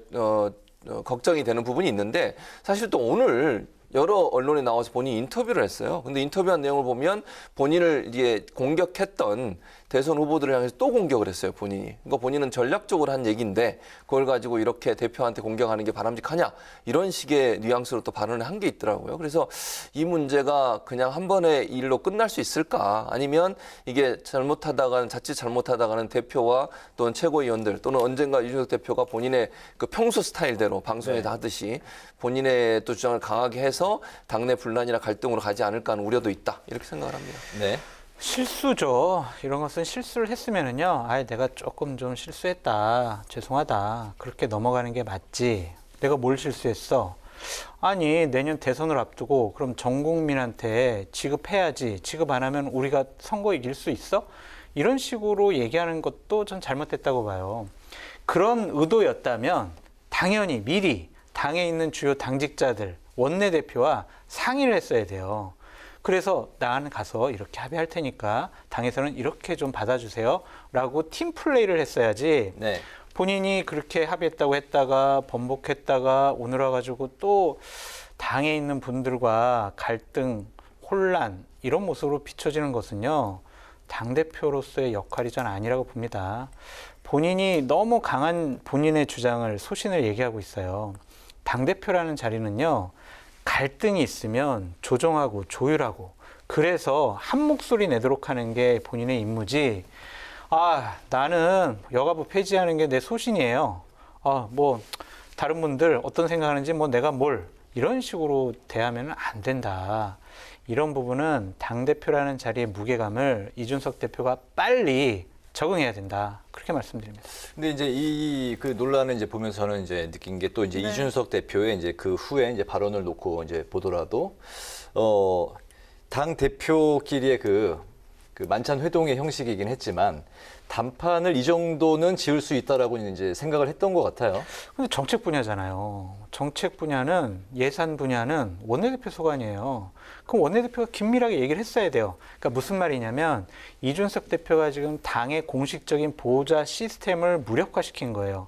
걱정이 되는 부분이 있는데 사실 또 오늘 여러 언론에 나와서 본인이 인터뷰를 했어요. 근데 인터뷰한 내용을 보면 본인을 이제 공격했던 대선 후보들을 향해서 또 공격을 했어요, 본인이. 그러니까 본인은 전략적으로 한 얘기인데 그걸 가지고 이렇게 대표한테 공격하는 게 바람직하냐 이런 식의 뉘앙스로 또 발언을 한 게 있더라고요. 그래서 이 문제가 그냥 한 번의 일로 끝날 수 있을까 아니면 이게 자칫 잘못하다가는 대표와 또는 최고위원들 또는 언젠가 이준석 대표가 본인의 그 평소 스타일대로 방송에서 하듯이 본인의 또 주장을 강하게 해서 당내 분란이나 갈등으로 가지 않을까 하는 우려도 있다 이렇게 생각을 합니다. 네. 실수죠. 이런 것은 실수를 했으면은요. 내가 조금 좀 실수했다. 죄송하다. 그렇게 넘어가는 게 맞지. 내가 뭘 실수했어? 아니, 내년 대선을 앞두고 그럼 전 국민한테 지급해야지. 지급 안 하면 우리가 선거 이길 수 있어? 이런 식으로 얘기하는 것도 전 잘못됐다고 봐요. 그런 의도였다면 당연히 미리 당에 있는 주요 당직자들, 원내대표와 상의를 했어야 돼요. 그래서 나는 가서 이렇게 합의할 테니까 당에서는 이렇게 좀 받아주세요 라고 팀플레이를 했어야지. 네. 본인이 그렇게 합의했다고 했다가 번복했다가 오늘 와가지고 또 당에 있는 분들과 갈등, 혼란 이런 모습으로 비춰지는 것은요. 당대표로서의 역할이 전 아니라고 봅니다. 본인이 너무 강한 본인의 주장을 소신을 얘기하고 있어요. 당대표라는 자리는요. 갈등이 있으면 조정하고 조율하고 그래서 한 목소리 내도록 하는 게 본인의 임무지 나는 여가부 폐지하는 게 내 소신이에요. 뭐 다른 분들 어떤 생각하는지 뭐 내가 뭘 이런 식으로 대하면 안 된다. 이런 부분은 당대표라는 자리의 무게감을 이준석 대표가 빨리 적응해야 된다. 그렇게 말씀드립니다. 근데 이제 이 그 논란을 이제 보면서는 이제 느낀 게 또 이제 이준석 대표의 이제 그 후에 이제 발언을 놓고 이제 보더라도 당 대표끼리의 그 만찬 회동의 형식이긴 했지만 단판을 이 정도는 지을 수 있다라고 이제 생각을 했던 것 같아요. 근데 정책 분야잖아요. 정책 분야는 예산 분야는 원내대표 소관이에요. 그럼 원내대표가 긴밀하게 얘기를 했어야 돼요. 그러니까 무슨 말이냐면 이준석 대표가 지금 당의 공식적인 보좌 시스템을 무력화시킨 거예요.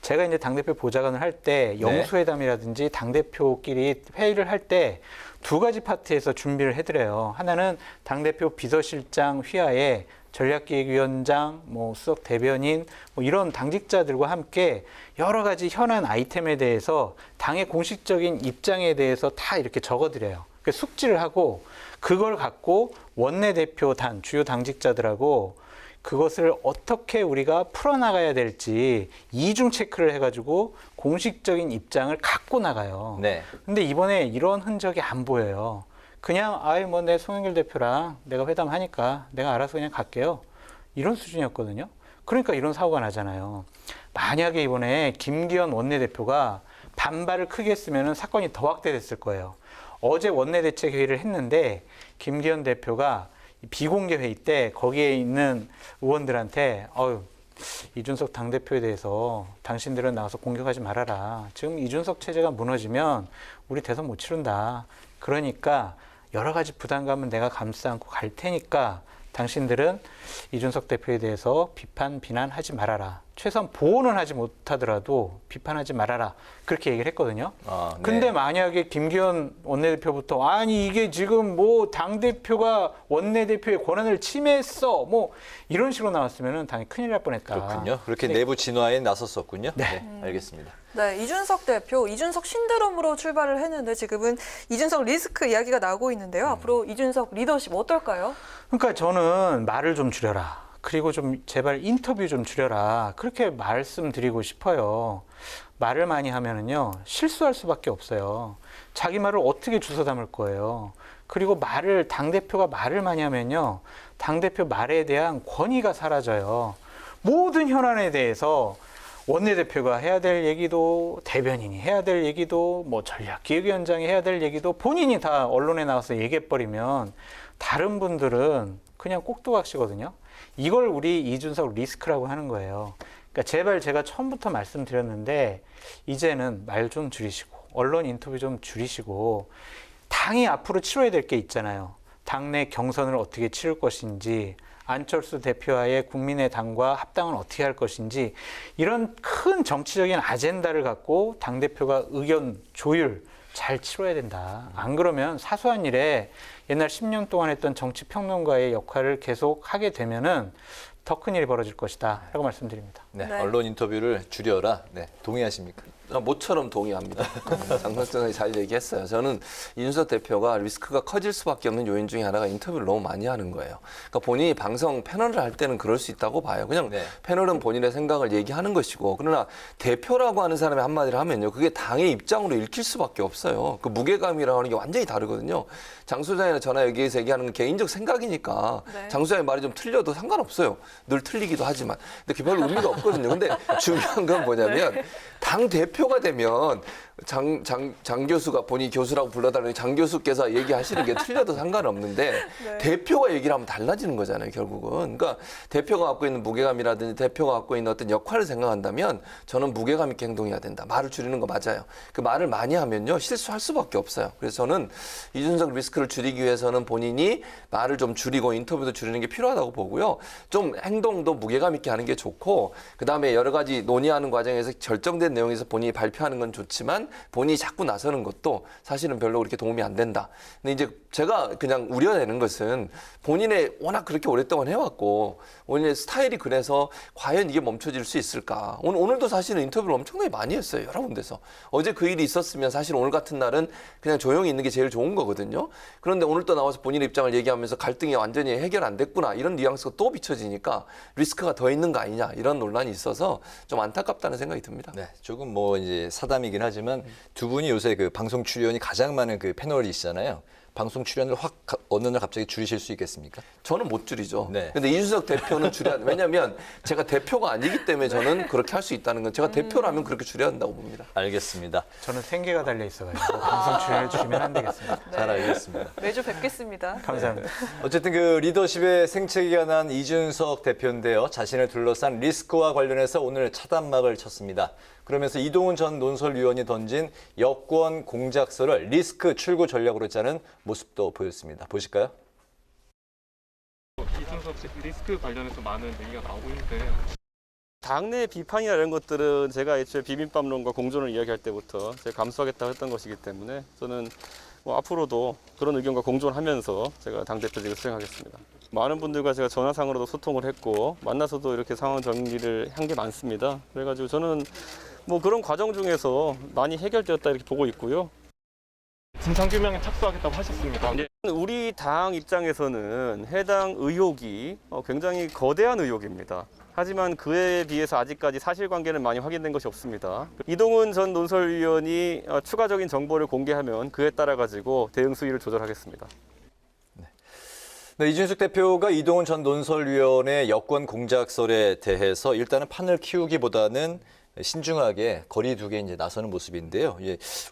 제가 이제 당대표 보좌관을 할 때 영수회담이라든지 당대표끼리 회의를 할 때 두 가지 파트에서 준비를 해드려요. 하나는 당대표 비서실장 휘하에 전략기획위원장, 수석 대변인 이런 당직자들과 함께 여러 가지 현안 아이템에 대해서 당의 공식적인 입장에 대해서 다 이렇게 적어드려요. 숙지를 하고 그걸 갖고 원내대표단, 주요 당직자들하고 그것을 어떻게 우리가 풀어나가야 될지 이중 체크를 해가지고 공식적인 입장을 갖고 나가요. 네. 근데 이번에 이런 흔적이 안 보여요. 그냥 내 송영길 대표랑 내가 회담하니까 내가 알아서 그냥 갈게요. 이런 수준이었거든요. 그러니까 이런 사고가 나잖아요. 만약에 이번에 김기현 원내대표가 반발을 크게 했으면 사건이 더 확대됐을 거예요. 어제 원내대책회의를 했는데 김기현 대표가 비공개 회의 때 거기에 있는 의원들한테 이준석 당대표에 대해서 당신들은 나와서 공격하지 말아라. 지금 이준석 체제가 무너지면 우리 대선 못 치른다. 그러니까 여러 가지 부담감은 내가 감싸 안고 갈 테니까 당신들은 이준석 대표에 대해서 비난하지 말아라. 최소한 보호는 하지 못하더라도 비판하지 말아라. 그렇게 얘기를 했거든요. 네. 근데 만약에 김기현 원내대표부터 아니 이게 지금 당대표가 원내대표의 권한을 침해했어. 이런 식으로 나왔으면 당연히 큰일 날 뻔했다. 그렇군요. 그렇게 내부 진화에 나섰었군요. 네. 알겠습니다. 네, 이준석 대표, 이준석 신드롬으로 출발을 했는데 지금은 이준석 리스크 이야기가 나오고 있는데요. 앞으로 이준석 리더십 어떨까요? 그러니까 저는 말을 좀 줄여라. 그리고 좀 제발 인터뷰 좀 줄여라. 그렇게 말씀드리고 싶어요. 말을 많이 하면은요, 실수할 수밖에 없어요. 자기 말을 어떻게 주워 담을 거예요. 그리고 당대표가 말을 많이 하면요, 당대표 말에 대한 권위가 사라져요. 모든 현안에 대해서 원내대표가 해야 될 얘기도, 대변인이 해야 될 얘기도, 전략기획위원장이 해야 될 얘기도 본인이 다 언론에 나와서 얘기해버리면 다른 분들은 그냥 꼭두각시거든요. 이걸 우리 이준석 리스크라고 하는 거예요. 그러니까 제발 제가 처음부터 말씀드렸는데 이제는 말 좀 줄이시고 언론 인터뷰 좀 줄이시고 당이 앞으로 치러야 될 게 있잖아요. 당내 경선을 어떻게 치를 것인지, 안철수 대표와의 국민의당과 합당은 어떻게 할 것인지, 이런 큰 정치적인 아젠다를 갖고 당대표가 의견 조율 잘 치러야 된다. 안 그러면 사소한 일에 옛날 10년 동안 했던 정치평론가의 역할을 계속 하게 되면은 더 큰 일이 벌어질 것이다 라고 말씀드립니다. 네, 언론 인터뷰를 줄여라. 네, 동의하십니까? 모처럼 동의합니다. 장성철이 잘 얘기했어요. 저는 이준석 대표가 리스크가 커질 수밖에 없는 요인 중에 하나가 인터뷰를 너무 많이 하는 거예요. 그러니까 본인이 방송 패널을 할 때는 그럴 수 있다고 봐요. 그냥 패널은 본인의 생각을 얘기하는 것이고, 그러나 대표라고 하는 사람이 한마디를 하면요, 그게 당의 입장으로 읽힐 수밖에 없어요. 그 무게감이라고 하는 게 완전히 다르거든요. 장 소장이나 저나 여기에서 얘기하는 건 개인적 생각이니까 장 소장의 말이 좀 틀려도 상관없어요. 늘 틀리기도 하지만. 근데 그게 별로 의미가 없거든요. 근데 중요한 건 뭐냐면 당 대표가 되면 장 교수가 본인이 교수라고 불러달라니 장 교수께서 얘기하시는 게 틀려도 상관없는데 대표가 얘기를 하면 달라지는 거잖아요, 결국은. 그러니까 대표가 갖고 있는 무게감이라든지 대표가 갖고 있는 어떤 역할을 생각한다면 저는 무게감 있게 행동해야 된다. 말을 줄이는 거 맞아요. 그 말을 많이 하면요, 실수할 수밖에 없어요. 그래서 저는 이준석 리스크를 줄이기 위해서는 본인이 말을 좀 줄이고 인터뷰도 줄이는 게 필요하다고 보고요. 좀 행동도 무게감 있게 하는 게 좋고, 그다음에 여러 가지 논의하는 과정에서 결정된 내용에서 본인이 발표하는 건 좋지만 본인이 자꾸 나서는 것도 사실은 별로 그렇게 도움이 안 된다. 근데 이제 제가 그냥 우려내는 것은 본인의 워낙 그렇게 오랫동안 해왔고 본인의 스타일이 그래서 과연 이게 멈춰질 수 있을까. 오늘도 사실은 인터뷰를 엄청나게 많이 했어요. 여러 군데서. 어제 그 일이 있었으면 사실 오늘 같은 날은 그냥 조용히 있는 게 제일 좋은 거거든요. 그런데 오늘 또 나와서 본인의 입장을 얘기하면서 갈등이 완전히 해결 안 됐구나, 이런 뉘앙스가 또 비춰지니까 리스크가 더 있는 거 아니냐, 이런 논란이 있어서 좀 안타깝다는 생각이 듭니다. 네, 조금 이제 사담이긴 하지만 두 분이 요새 그 방송 출연이 가장 많은 그 패널이시잖아요. 방송 출연을 확 어느 날 갑자기 줄이실 수 있겠습니까? 저는 못 줄이죠. 네. 근데 이준석 대표는 줄여야 돼. 왜냐하면 제가 대표가 아니기 때문에 저는 그렇게 할 수 있다는 건, 제가 대표라면 그렇게 줄여야 한다고 봅니다. 알겠습니다. 저는 생계가 달려 있어가지고 방송 출연해 주시면 안 되겠습니다. 잘 알겠습니다. 매주 뵙겠습니다. 감사합니다. 어쨌든 그 리더십의 생채기가 난 이준석 대표인데요. 자신을 둘러싼 리스크와 관련해서 오늘 차단막을 쳤습니다. 그러면서 이동훈 전 논설위원이 던진 여권 공작설을 리스크 출구 전략으로 짜는 모습도 보였습니다. 보실까요? 이준석 리스크 관련해서 많은 얘기가 나오고 있는데, 당내 비판이나 이런 것들은 제가 애초에 비빔밥론과 공존을 이야기할 때부터 제가 감수하겠다고 했던 것이기 때문에 저는 앞으로도 그런 의견과 공존하면서 제가 당대표직을 수행하겠습니다. 많은 분들과 제가 전화상으로도 소통을 했고 만나서도 이렇게 상황 정리를 한 게 많습니다. 그래가지고 저는 그런 과정 중에서 많이 해결되었다 이렇게 보고 있고요. 진상규명에 착수하겠다고 하셨습니다. 우리 당 입장에서는 해당 의혹이 굉장히 거대한 의혹입니다. 하지만 그에 비해서 아직까지 사실관계는 많이 확인된 것이 없습니다. 이동훈 전 논설위원이 추가적인 정보를 공개하면 그에 따라 가지고 대응 수위를 조절하겠습니다. 네, 이준석 대표가 이동훈 전 논설위원의 여권 공작설에 대해서 일단은 판을 키우기보다는 신중하게 거리 두게 이제 나서는 모습인데요.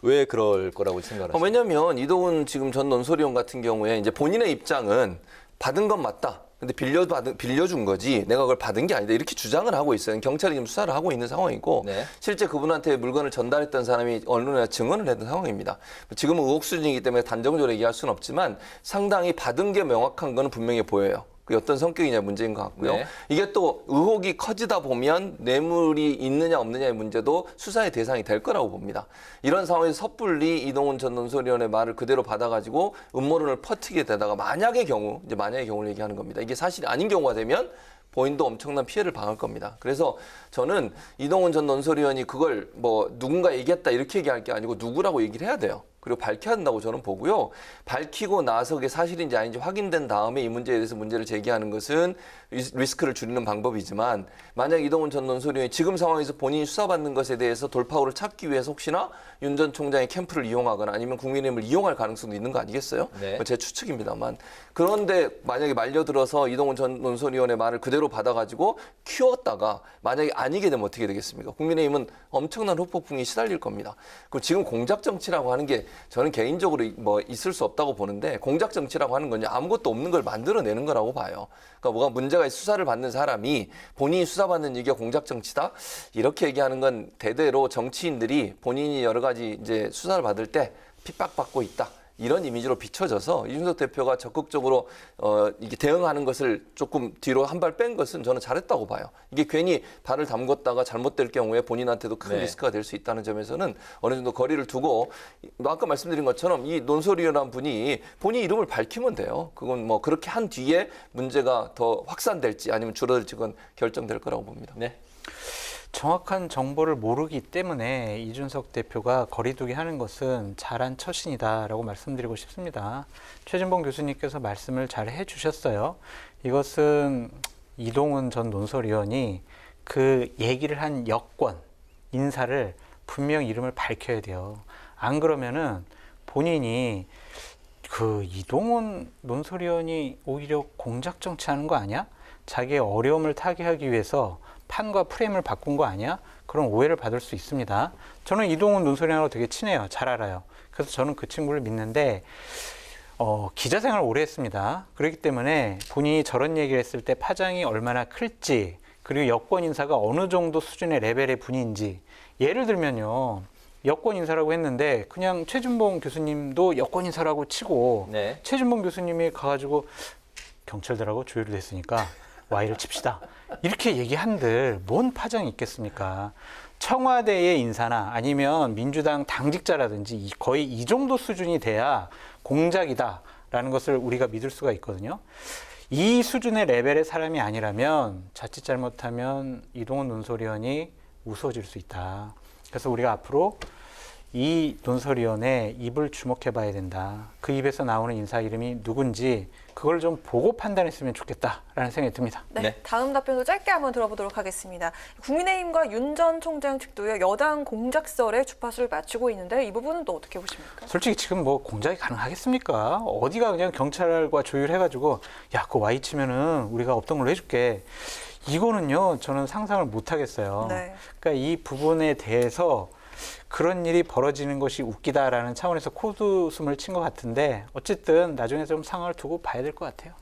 왜 그럴 거라고 생각하세요? 왜냐하면 이동훈 지금 전 논설위원 같은 경우에 이제 본인의 입장은 받은 건 맞다. 근데 빌려준 거지 내가 그걸 받은 게 아니다 이렇게 주장을 하고 있어요. 경찰이 지금 수사를 하고 있는 상황이고 실제 그분한테 물건을 전달했던 사람이 언론에 증언을 했던 상황입니다. 지금은 의혹 수준이기 때문에 단정적으로 얘기할 수는 없지만 상당히 받은 게 명확한 거는 분명히 보여요. 어떤 성격이냐 문제인 것 같고요. 이게 또 의혹이 커지다 보면 뇌물이 있느냐 없느냐의 문제도 수사의 대상이 될 거라고 봅니다. 이런 상황에서 섣불리 이동훈 전 논설위원의 말을 그대로 받아가지고 음모론을 퍼뜨리게 되다가 만약의 경우를 얘기하는 겁니다. 이게 사실이 아닌 경우가 되면 본인도 엄청난 피해를 당할 겁니다. 그래서 저는 이동훈 전 논설위원이 그걸 누군가 얘기했다 이렇게 얘기할 게 아니고 누구라고 얘기를 해야 돼요. 그리고 밝혀야 한다고 저는 보고요. 밝히고 나서 그게 사실인지 아닌지 확인된 다음에 이 문제에 대해서 문제를 제기하는 것은 리스크를 줄이는 방법이지만 만약 이동훈 전 논설위원이 지금 상황에서 본인이 수사받는 것에 대해서 돌파구를 찾기 위해서 혹시나 윤 전 총장의 캠프를 이용하거나 아니면 국민의힘을 이용할 가능성도 있는 거 아니겠어요? 제 추측입니다만. 그런데 만약에 말려들어서 이동훈 전 논설위원의 말을 그대로 받아가지고 키웠다가 만약에 아니게 되면 어떻게 되겠습니까? 국민의힘은 엄청난 후폭풍이 시달릴 겁니다. 그리고 지금 공작 정치라고 하는 게 저는 개인적으로 있을 수 없다고 보는데 공작 정치라고 하는 건 아무것도 없는 걸 만들어내는 거라고 봐요. 그러니까 뭐가 문제가 있어 수사를 받는 사람이 본인이 수사받는 얘기가 공작 정치다 이렇게 얘기하는 건 대대로 정치인들이 본인이 여러 가지 이제 수사를 받을 때 핍박받고 있다. 이런 이미지로 비춰져서 이준석 대표가 적극적으로 이게 대응하는 것을 조금 뒤로 한 발 뺀 것은 저는 잘했다고 봐요. 이게 괜히 발을 담궜다가 잘못될 경우에 본인한테도 큰 리스크가 될 수 있다는 점에서는 어느 정도 거리를 두고 아까 말씀드린 것처럼 이 논설위원한 분이 본인 이름을 밝히면 돼요. 그건 그렇게 한 뒤에 문제가 더 확산될지 아니면 줄어들지 그건 결정될 거라고 봅니다. 정확한 정보를 모르기 때문에 이준석 대표가 거리두기 하는 것은 잘한 처신이다라고 말씀드리고 싶습니다. 최진봉 교수님께서 말씀을 잘 해주셨어요. 이것은 이동훈 전 논설위원이 그 얘기를 한 여권, 인사를 분명 이름을 밝혀야 돼요. 안 그러면은 본인이 그 이동훈 논설위원이 오히려 공작 정치하는 거 아니야? 자기의 어려움을 타개하기 위해서 판과 프레임을 바꾼 거 아니야? 그런 오해를 받을 수 있습니다. 저는 이동훈 논설위원하고 되게 친해요. 잘 알아요. 그래서 저는 그 친구를 믿는데 기자 생활을 오래 했습니다. 그렇기 때문에 본인이 저런 얘기를 했을 때 파장이 얼마나 클지 그리고 여권 인사가 어느 정도 수준의 레벨의 분인지 예를 들면요. 여권 인사라고 했는데 그냥 최진봉 교수님도 여권 인사라고 치고 최진봉 교수님이 가가지고 경찰들하고 조율을 했으니까 Y를 칩시다. 이렇게 얘기한들 뭔 파장이 있겠습니까? 청와대의 인사나 아니면 민주당 당직자라든지 거의 이 정도 수준이 돼야 공작이다라는 것을 우리가 믿을 수가 있거든요. 이 수준의 레벨의 사람이 아니라면 자칫 잘못하면 이동훈 논설위원이 우스워질 수 있다. 그래서 우리가 앞으로 이 논설위원의 입을 주목해 봐야 된다. 그 입에서 나오는 인사 이름이 누군지 그걸 좀 보고 판단했으면 좋겠다라는 생각이 듭니다. 다음 답변도 짧게 한번 들어보도록 하겠습니다. 국민의힘과 윤 전 총장 측도요. 여당 공작설에 주파수를 맞추고 있는데 이 부분은 또 어떻게 보십니까? 솔직히 지금 공작이 가능하겠습니까? 어디가 그냥 경찰과 조율해가지고 야, 그거 Y 치면은 우리가 없던 걸로 해줄게. 이거는요. 저는 상상을 못 하겠어요. 그러니까 이 부분에 대해서 그런 일이 벌어지는 것이 웃기다라는 차원에서 코웃음을 친 것 같은데 어쨌든 나중에 좀 상황을 두고 봐야 될 것 같아요.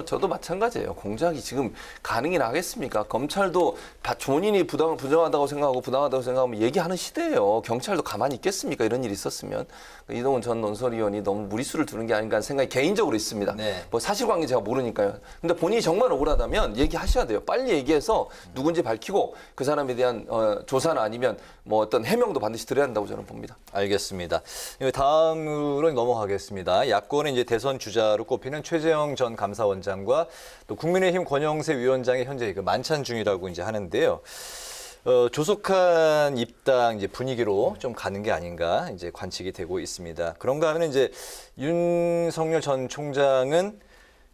저도 마찬가지예요. 공작이 지금 가능이나 하겠습니까? 검찰도 본인이 부정하다고 생각하고 부당하다고 생각하면 얘기하는 시대예요. 경찰도 가만히 있겠습니까? 이런 일이 있었으면. 이동훈 전 논설위원이 너무 무리수를 두는 게 아닌가 하는 생각이 개인적으로 있습니다. 사실관계 제가 모르니까요. 근데 본인이 정말 억울하다면 얘기하셔야 돼요. 빨리 얘기해서 누군지 밝히고 그 사람에 대한 조사나 아니면 어떤 해명도 반드시 들어야 한다고 저는 봅니다. 알겠습니다. 다음으로 넘어가겠습니다. 야권의 이제 대선 주자로 꼽히는 최재형 전 감사원장과 또 국민의힘 권영세 위원장이 현재 그 만찬 중이라고 이제 하는데요. 조속한 입당 이제 분위기로 좀 가는 게 아닌가 이제 관측이 되고 있습니다. 그런가 하면 이제 윤석열 전 총장은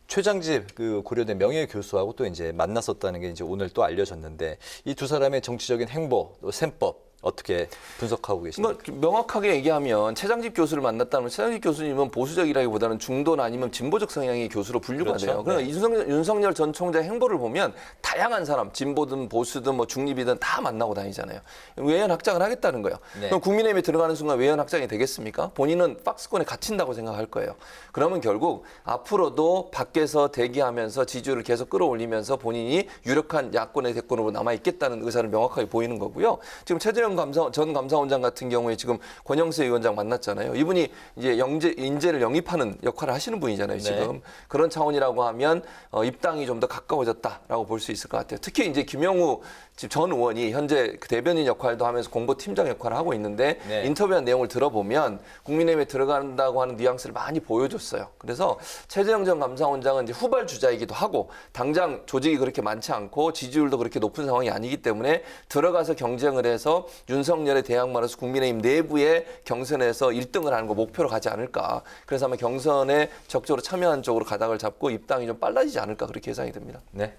최장집 그 고려대 명예교수하고 또 이제 만났었다는 게 이제 오늘 또 알려졌는데 이 두 사람의 정치적인 행보, 또 셈법 어떻게 분석하고 계십니까? 그러니까 명확하게 얘기하면 최장집 교수를 만났다면 최장집 교수님은 보수적이라기보다는 중도나 아니면 진보적 성향의 교수로 분류가 그렇죠. 돼요. 그러니까 윤석열 전 총장 행보를 보면 다양한 사람, 진보든 보수든 뭐 중립이든 다 만나고 다니잖아요. 외연 확장을 하겠다는 거예요. 네. 그럼 국민의힘에 들어가는 순간 외연 확장이 되겠습니까? 본인은 박스권에 갇힌다고 생각할 거예요. 그러면 결국 앞으로도 밖에서 대기하면서 지지율을 계속 끌어올리면서 본인이 유력한 야권의 대권으로 남아있겠다는 의사를 명확하게 보이는 거고요. 지금 최재형 전 감사원장 같은 경우에 지금 권영세 위원장 만났잖아요. 이분이 이제 인재를 영입하는 역할을 하시는 분이잖아요. 지금 네. 그런 차원이라고 하면 입당이 좀 더 가까워졌다라고 볼 수 있을 것 같아요. 특히 이제 김영우 전 의원이 현재 그 대변인 역할도 하면서 공보팀장 역할을 하고 있는데 네. 인터뷰한 내용을 들어보면 국민의힘에 들어간다고 하는 뉘앙스를 많이 보여줬어요. 그래서 최재형 전 감사원장은 이제 후발 주자이기도 하고 당장 조직이 그렇게 많지 않고 지지율도 그렇게 높은 상황이 아니기 때문에 들어가서 경쟁을 해서 윤석열에 대항마로서 국민의힘 내부의 경선에서 1등을 하는 거 목표로 가지 않을까. 그래서 아마 경선에 적극적으로 참여하는 쪽으로 가닥을 잡고 입당이 좀 빨라지지 않을까 그렇게 예상이 됩니다. 네.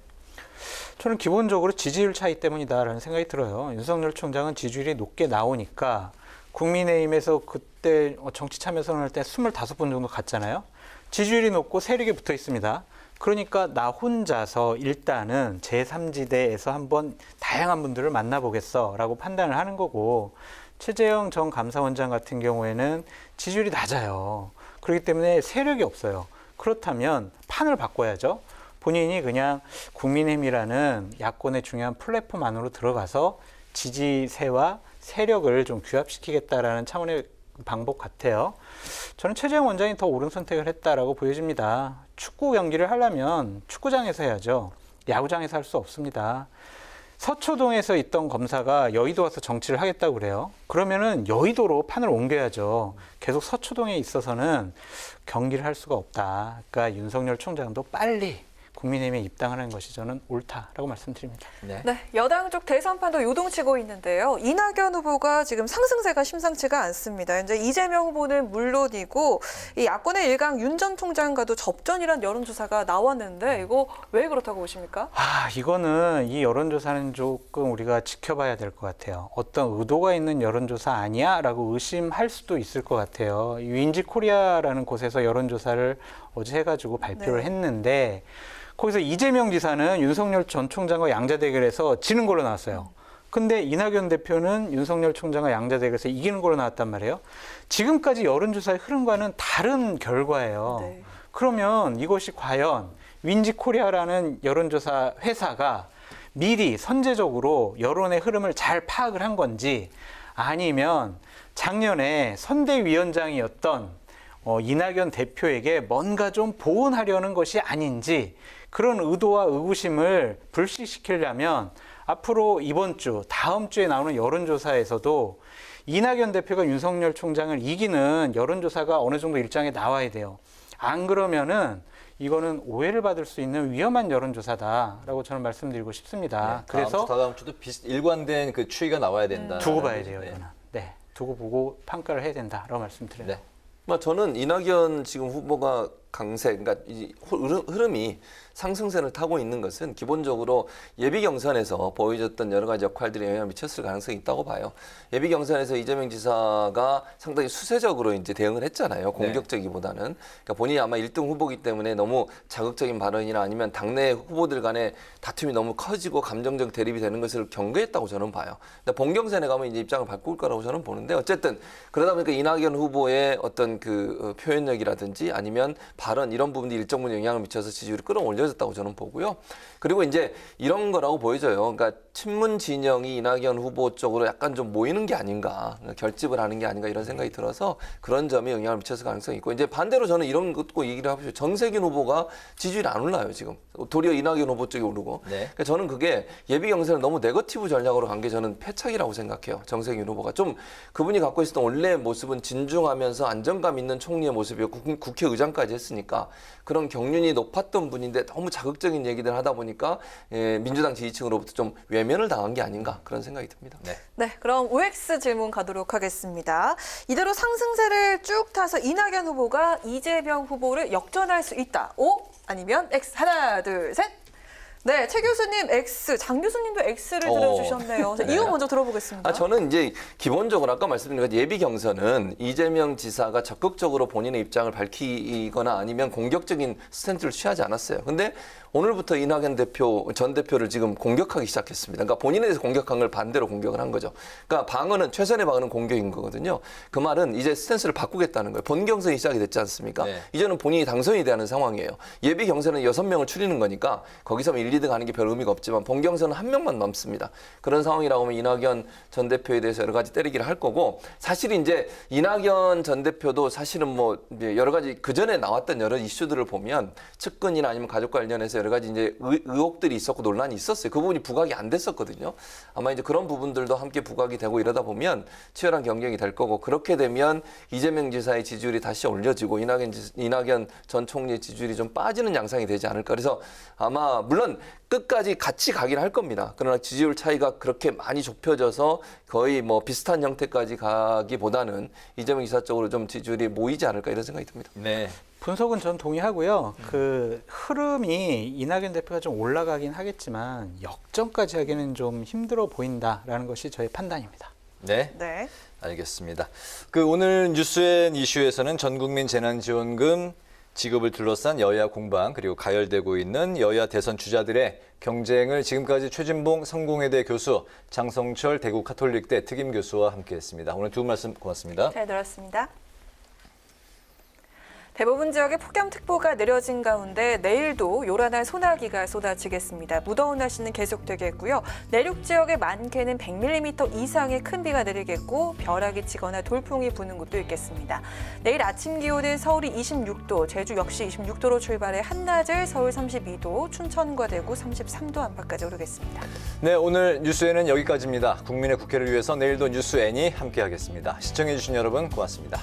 저는 기본적으로 지지율 차이 때문이다라는 생각이 들어요. 윤석열 총장은 지지율이 높게 나오니까 국민의힘에서 그때 정치 참여 선언할 때 25분 정도 갔잖아요. 지지율이 높고 세력이 붙어 있습니다. 그러니까 나 혼자서 일단은 제3지대에서 한번 다양한 분들을 만나보겠어라고 판단을 하는 거고 최재형 전 감사원장 같은 경우에는 지지율이 낮아요. 그렇기 때문에 세력이 없어요. 그렇다면 판을 바꿔야죠. 본인이 그냥 국민의힘이라는 야권의 중요한 플랫폼 안으로 들어가서 지지세와 세력을 좀 규합시키겠다라는 차원의 방법 같아요. 저는 최재형 원장이 더 옳은 선택을 했다라고 보여집니다. 축구 경기를 하려면 축구장에서 해야죠. 야구장에서 할 수 없습니다. 서초동에서 있던 검사가 여의도 와서 정치를 하겠다고 그래요. 그러면은 여의도로 판을 옮겨야죠. 계속 서초동에 있어서는 경기를 할 수가 없다. 그러니까 윤석열 총장도 빨리 국민의힘에 입당하는 것이 저는 옳다라고 말씀드립니다. 네, 여당 쪽 대선판도 요동치고 있는데요. 이낙연 후보가 지금 상승세가 심상치가 않습니다. 이제 이재명 후보는 물론이고 이 야권의 일강 윤 전 총장과도 접전이란 여론조사가 나왔는데 이거 왜 그렇다고 보십니까? 이거는 이 여론조사는 조금 우리가 지켜봐야 될 것 같아요. 어떤 의도가 있는 여론조사 아니야? 라고 의심할 수도 있을 것 같아요. 윈지코리아라는 곳에서 여론조사를 어제 해가지고 발표를 했는데 거기서 이재명 지사는 윤석열 전 총장과 양자 대결에서 지는 걸로 나왔어요. 근데 이낙연 대표는 윤석열 총장과 양자 대결에서 이기는 걸로 나왔단 말이에요. 지금까지 여론조사의 흐름과는 다른 결과예요. 네. 그러면 이것이 과연 윈지코리아라는 여론조사 회사가 미리 선제적으로 여론의 흐름을 잘 파악을 한 건지 아니면 작년에 선대위원장이었던 이낙연 대표에게 뭔가 좀 보온하려는 것이 아닌지 그런 의도와 의구심을 불식시키려면 앞으로 이번 주, 다음 주에 나오는 여론조사에서도 이낙연 대표가 윤석열 총장을 이기는 여론조사가 어느 정도 일정에 나와야 돼요. 안 그러면은 이거는 오해를 받을 수 있는 위험한 여론조사다라고 저는 말씀드리고 싶습니다. 네, 그래서 다음 주도 일관된 그 추이가 나와야 된다. 두고 봐야 돼요, 이거는. 네, 두고 보고 평가를 해야 된다라고 말씀드려요. 네. 저는 이낙연 지금 후보가 강세, 그러니까 이 흐름이 상승세를 타고 있는 것은 기본적으로 예비 경선에서 보여줬던 여러 가지 역할들이 영향을 미쳤을 가능성이 있다고 봐요. 예비 경선에서 이재명 지사가 상당히 수세적으로 이제 대응을 했잖아요. 공격적이보다는. 그러니까 본인이 아마 1등 후보이기 때문에 너무 자극적인 발언이나 아니면 당내 후보들 간의 다툼이 너무 커지고 감정적 대립이 되는 것을 경계했다고 저는 봐요. 근데 본경선에 가면 이제 입장을 바꿀 거라고 저는 보는데 어쨌든 그러다 보니까 이낙연 후보의 어떤 그 표현력이라든지 아니면 발언 이런 부분들이 일정 부분 영향을 미쳐서 지지율이 끌어올려졌다고 저는 보고요. 그리고 이제 이런 거라고 보여져요. 그러니까 친문 진영이 이낙연 후보 쪽으로 약간 좀 모이는 게 아닌가, 결집을 하는 게 아닌가 이런 생각이 들어서 그런 점이 영향을 미쳤을 가능성이 있고, 이제 반대로 저는 이런 것도 얘기를 하고 싶어요. 정세균 후보가 지지율이 안 올라요 지금. 도리어 이낙연 후보 쪽이 오르고. 네. 그러니까 저는 그게 예비 경선을 너무 네거티브 전략으로 간 게 저는 패착이라고 생각해요. 정세균 후보가 좀 그분이 갖고 있었던 원래 모습은 진중하면서 안정감 있는 총리의 모습이었고 국회의장까지 했으니까 그런 경륜이 높았던 분인데 너무 자극적인 얘기들 하다 보니까 민주당 지지층으로부터 좀 외면을 당한 게 아닌가 그런 생각이 듭니다. 네, 그럼 OX 질문 가도록 하겠습니다. 이대로 상승세를 쭉 타서 이낙연 후보가 이재명 후보를 역전할 수 있다. O 아니면 X. 하나, 둘, 셋. 네, 최 교수님 X, 장 교수님도 X를 들어주셨네요. 네. 이유 먼저 들어보겠습니다. 저는 이제 기본적으로 아까 말씀드린 것 예비 경선은 이재명 지사가 적극적으로 본인의 입장을 밝히거나 아니면 공격적인 스탠스를 취하지 않았어요. 근데 오늘부터 이낙연 전 대표를 지금 공격하기 시작했습니다. 그러니까 본인에 대해서 공격한 걸 반대로 공격을 한 거죠. 그러니까 방어는 최선의 방어는 공격인 거거든요. 그 말은 이제 스탠스를 바꾸겠다는 거예요. 본 경선이 시작이 됐지 않습니까? 네. 이제는 본인이 당선이 되는 상황이에요. 예비 경선은 6명을 추리는 거니까 거기서 1, 2등 하는 게 별 의미가 없지만 본 경선은 1명만 남습니다. 그런 상황이라고 하면 이낙연 전 대표에 대해서 여러 가지 때리기를 할 거고, 사실 이제 이낙연 전 대표도 사실은 뭐 여러 가지 그 전에 나왔던 여러 이슈들을 보면 측근이나 아니면 가족 관련해서 여러 가지 이제 의혹들이 있었고 논란이 있었어요. 그 부분이 부각이 안 됐었거든요. 아마 이제 그런 부분들도 함께 부각이 되고 이러다 보면 치열한 경쟁이 될 거고, 그렇게 되면 이재명 지사의 지지율이 다시 올려지고 이낙연 전 총리의 지지율이 좀 빠지는 양상이 되지 않을까. 그래서 아마 물론 끝까지 같이 가긴 할 겁니다. 그러나 지지율 차이가 그렇게 많이 좁혀져서 거의 뭐 비슷한 형태까지 가기보다는 이재명 지사 쪽으로 좀 지지율이 모이지 않을까 이런 생각이 듭니다. 네. 분석은 전 동의하고요. 그 흐름이 이낙연 대표가 좀 올라가긴 하겠지만 역전까지 하기는 좀 힘들어 보인다라는 것이 저의 판단입니다. 네. 네. 알겠습니다. 오늘 뉴스앤 이슈에서는 전국민 재난지원금 지급을 둘러싼 여야 공방, 그리고 가열되고 있는 여야 대선 주자들의 경쟁을 지금까지 최진봉 성공회대 교수, 장성철 대구 카톨릭대 특임 교수와 함께했습니다. 오늘 두 분 말씀 고맙습니다. 잘 들었습니다. 대부분 지역에 폭염특보가 내려진 가운데 내일도 요란한 소나기가 쏟아지겠습니다. 무더운 날씨는 계속되겠고요. 내륙 지역에 많게는 100mm 이상의 큰 비가 내리겠고 벼락이 치거나 돌풍이 부는 곳도 있겠습니다. 내일 아침 기온은 서울이 26도, 제주 역시 26도로 출발해 한낮을 서울 32도, 춘천과 대구 33도 안팎까지 오르겠습니다. 네, 오늘 뉴스에는 여기까지입니다. 국민의 국회를 위해서 내일도 뉴스N이 함께하겠습니다. 시청해주신 여러분 고맙습니다.